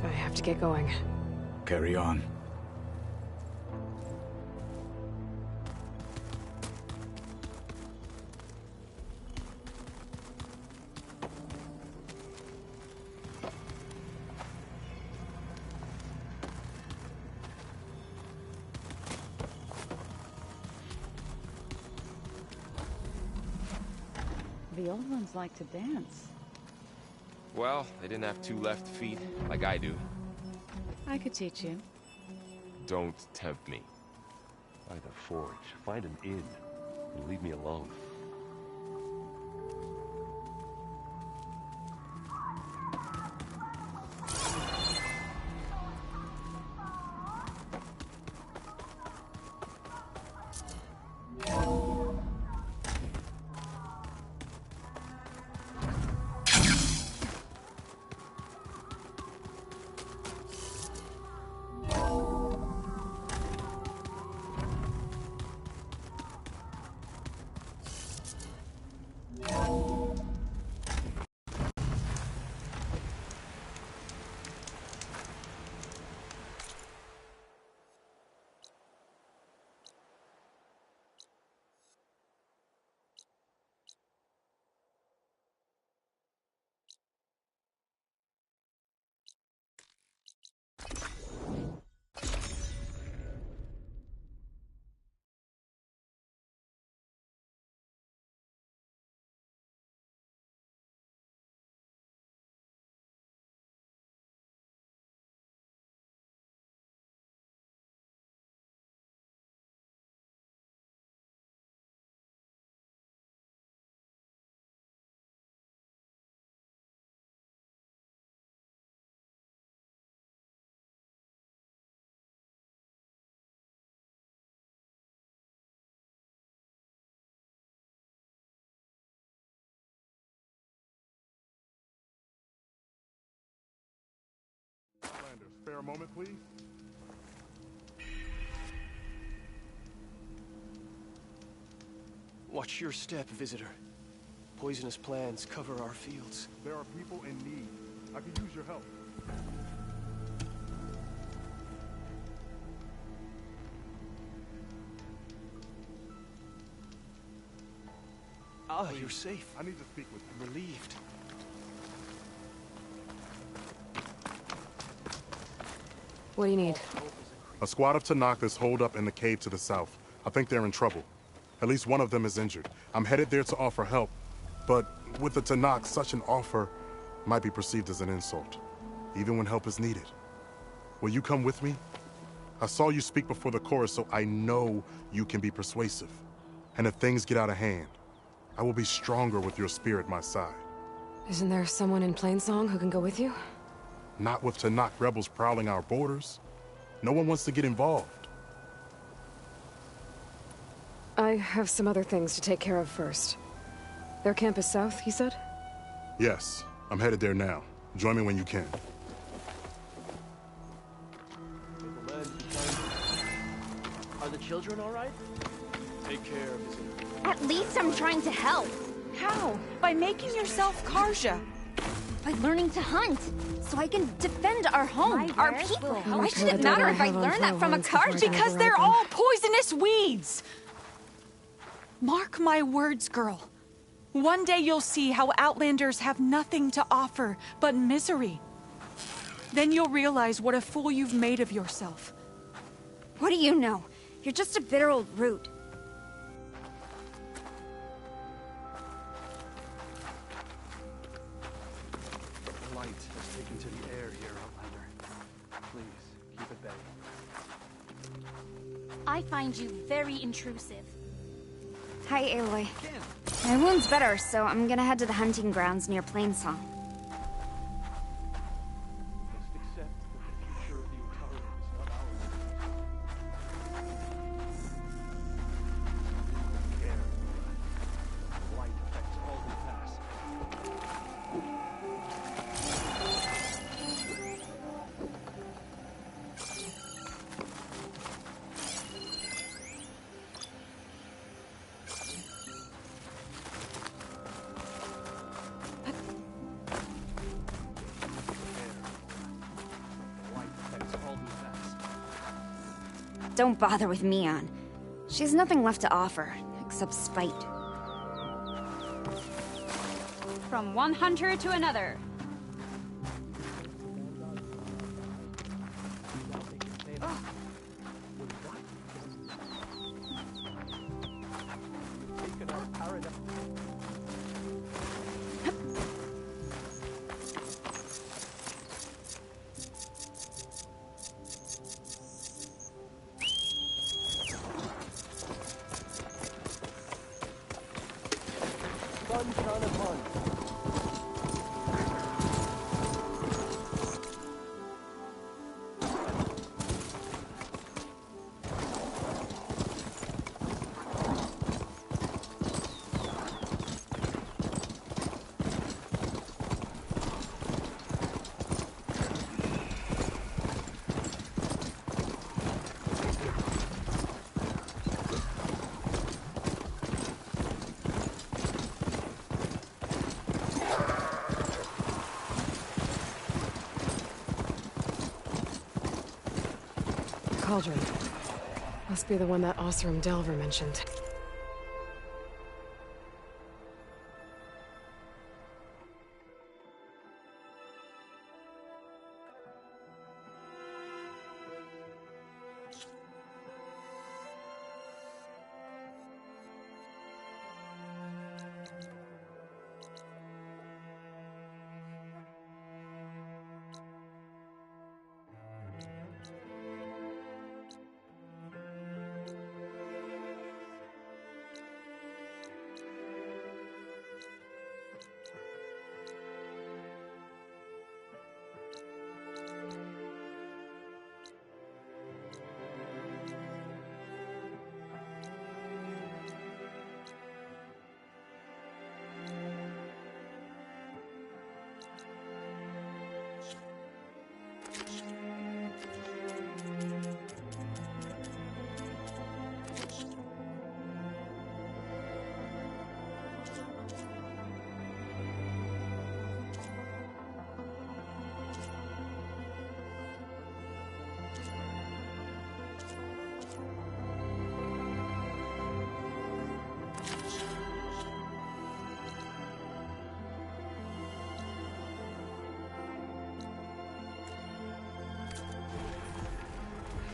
I have to get going. Carry on. The old ones like to dance. Well, they didn't have 2 left feet, like I do. I could teach you. Don't tempt me. By the forge, find an inn, and leave me alone. Spare a moment, please. Watch your step, visitor. Poisonous plants cover our fields. There are people in need. I could use your help. Ah, you're safe. I need to speak with you. I'm relieved. What do you need? A squad of Tanakh is holed up in the cave to the south. I think they're in trouble. At least one of them is injured. I'm headed there to offer help, but with the Tanakh, such an offer might be perceived as an insult, even when help is needed. Will you come with me? I saw you speak before the chorus, so I know you can be persuasive. And if things get out of hand, I will be stronger with your spear at my side. Isn't there someone in Plainsong who can go with you? Not with Tanakh rebels prowling our borders. No one wants to get involved. I have some other things to take care of first. Their camp is south, he said? Yes, I'm headed there now. Join me when you can. Are the children all right? Take care, visitor. At least I'm trying to help. How? By making yourself Karja. By learning to hunt, so I can defend our home, our people. Why should it the matter data if I I have on learn that from a Plowhorns before I card? can Because override they're them. all poisonous weeds! Mark my words, girl. One day you'll see how Outlanders have nothing to offer but misery. Then you'll realize what a fool you've made of yourself. What do you know? You're just a bitter old root. The light has taken to the air here, Outlander. Please, keep at bay. I find you very intrusive. Hi, Aloy. My wound's better, so I'm gonna head to the hunting grounds near Plainsong. Must accept that the future of the Utaru is not ours. Care. The light affects all who pass. Don't bother with Mion. She has nothing left to offer, except spite. From one hunter to another. Sunshine upon you. Cauldron. Must be the one that Osram Delver mentioned.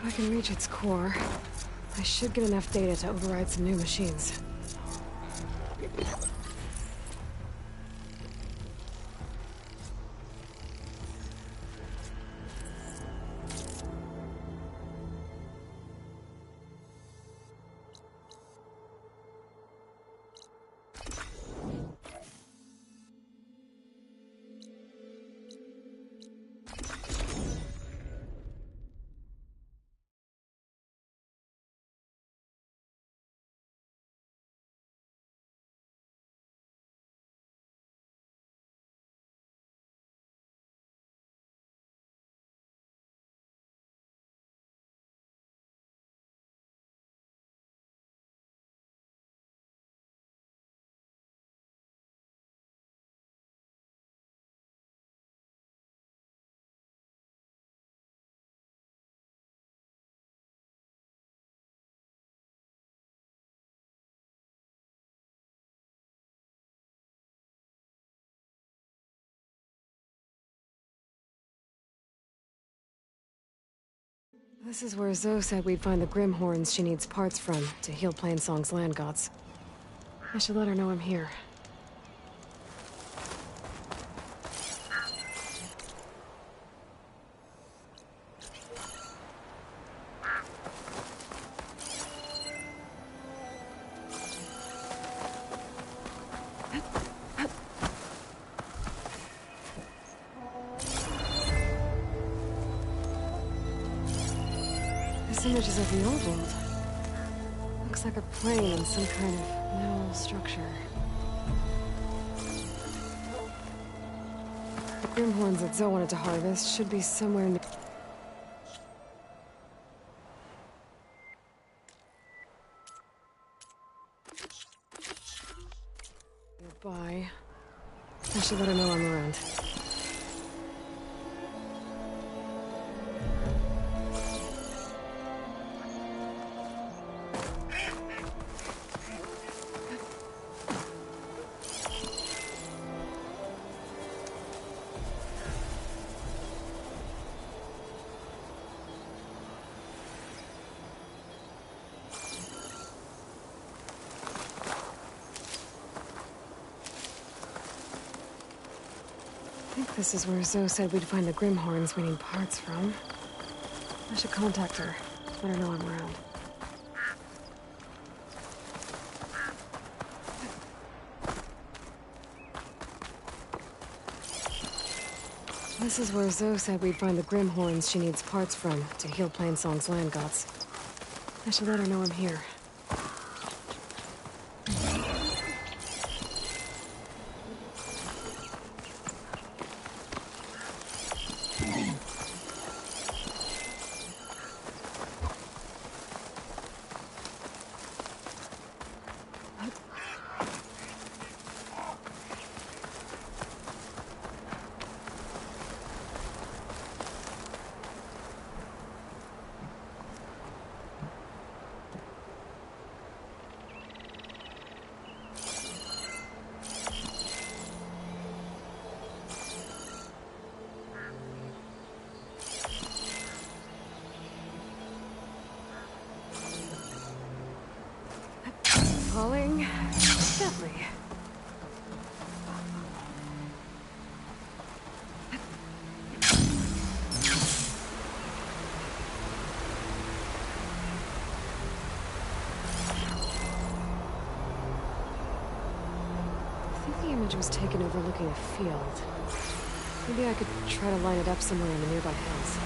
I can reach its core, I should get enough data to override some new machines. This is where Zoe said we'd find the Grimhorns she needs parts from to heal Plainsong's land gods. I should let her know I'm here. Images of the old world. Looks like a plane and some kind of metal structure. The Grimhorns that Zoe wanted to harvest should be somewhere nearby. I should let her know I'm around. I think this is where Zoe said we'd find the Grimhorns we need parts from. I should contact her, let her know I'm around. This is where Zoe said we'd find the Grimhorns she needs parts from to heal Plainsong's land gods. I should let her know I'm here. Falling gently. I think the image was taken overlooking a field. Maybe I could try to line it up somewhere in the nearby hills.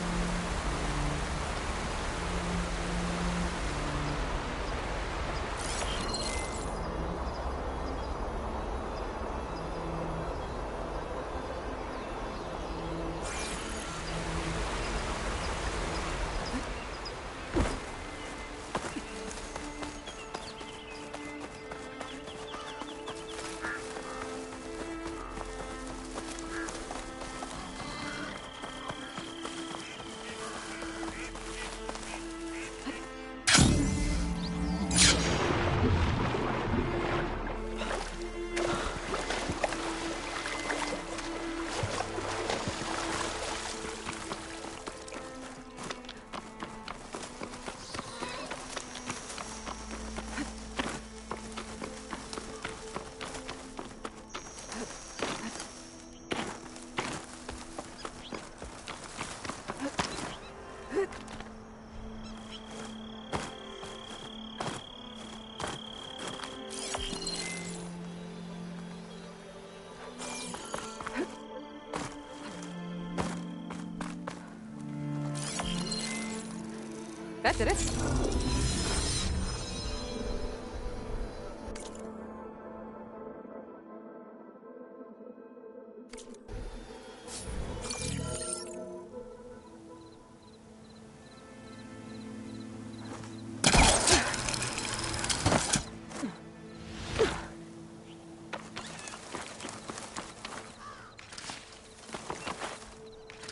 That did it.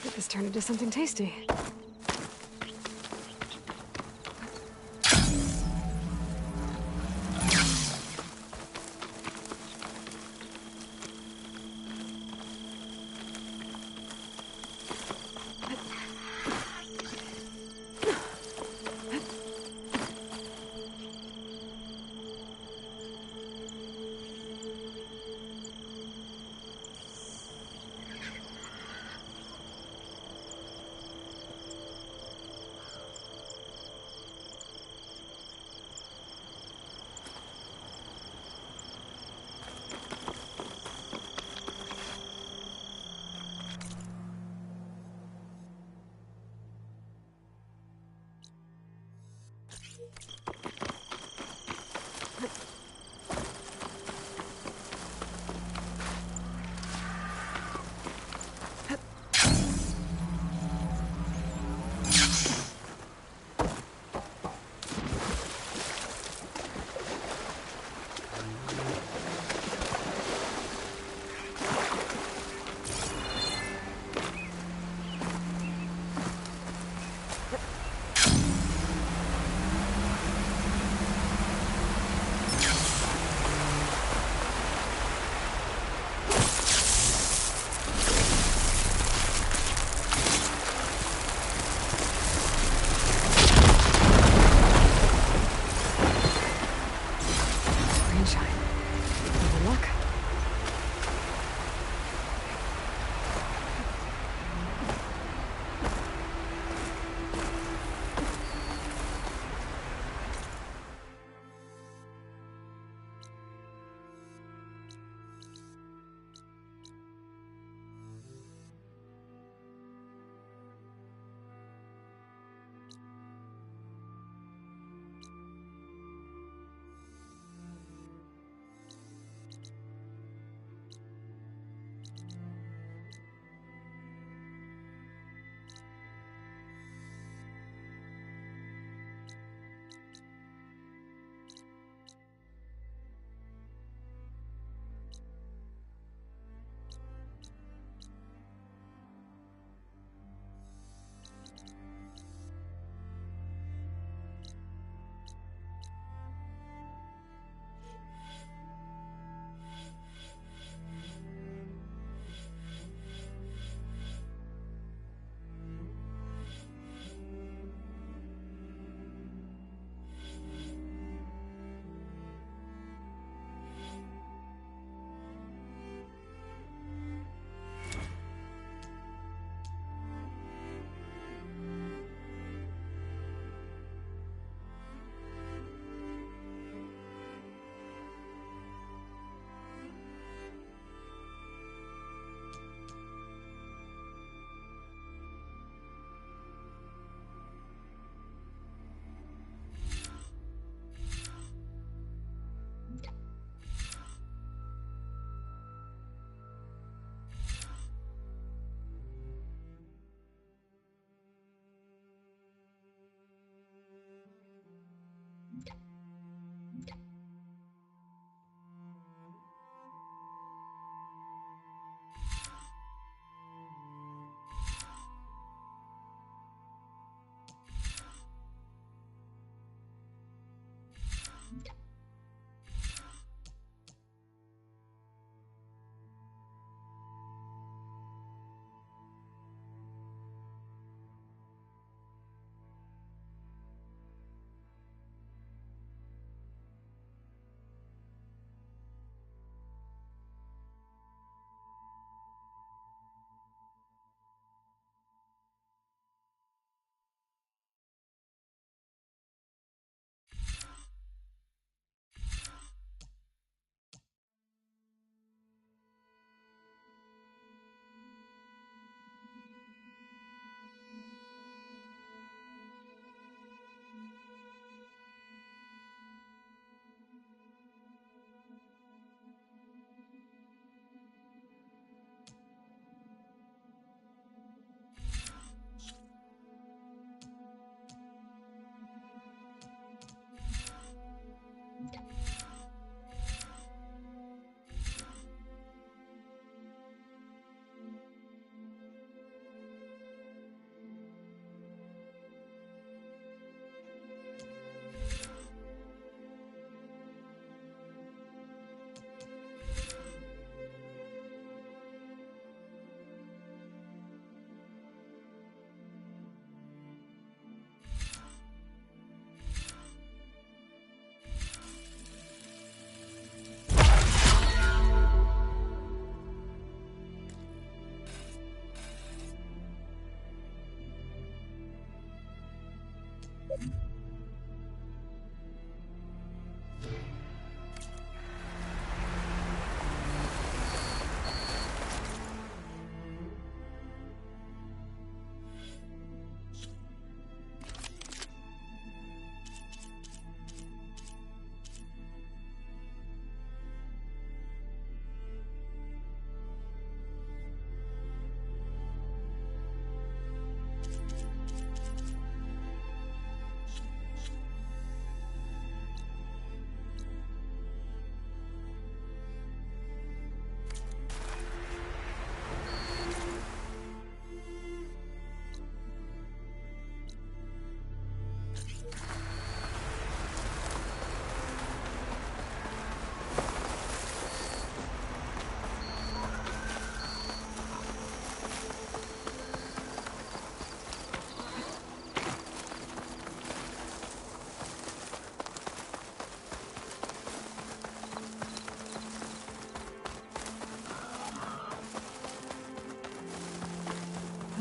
Get this turned into something tasty.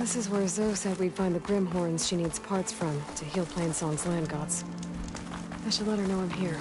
This is where Zoe said we'd find the Grimhorns she needs parts from to heal Plainsong's land gods. I should let her know I'm here.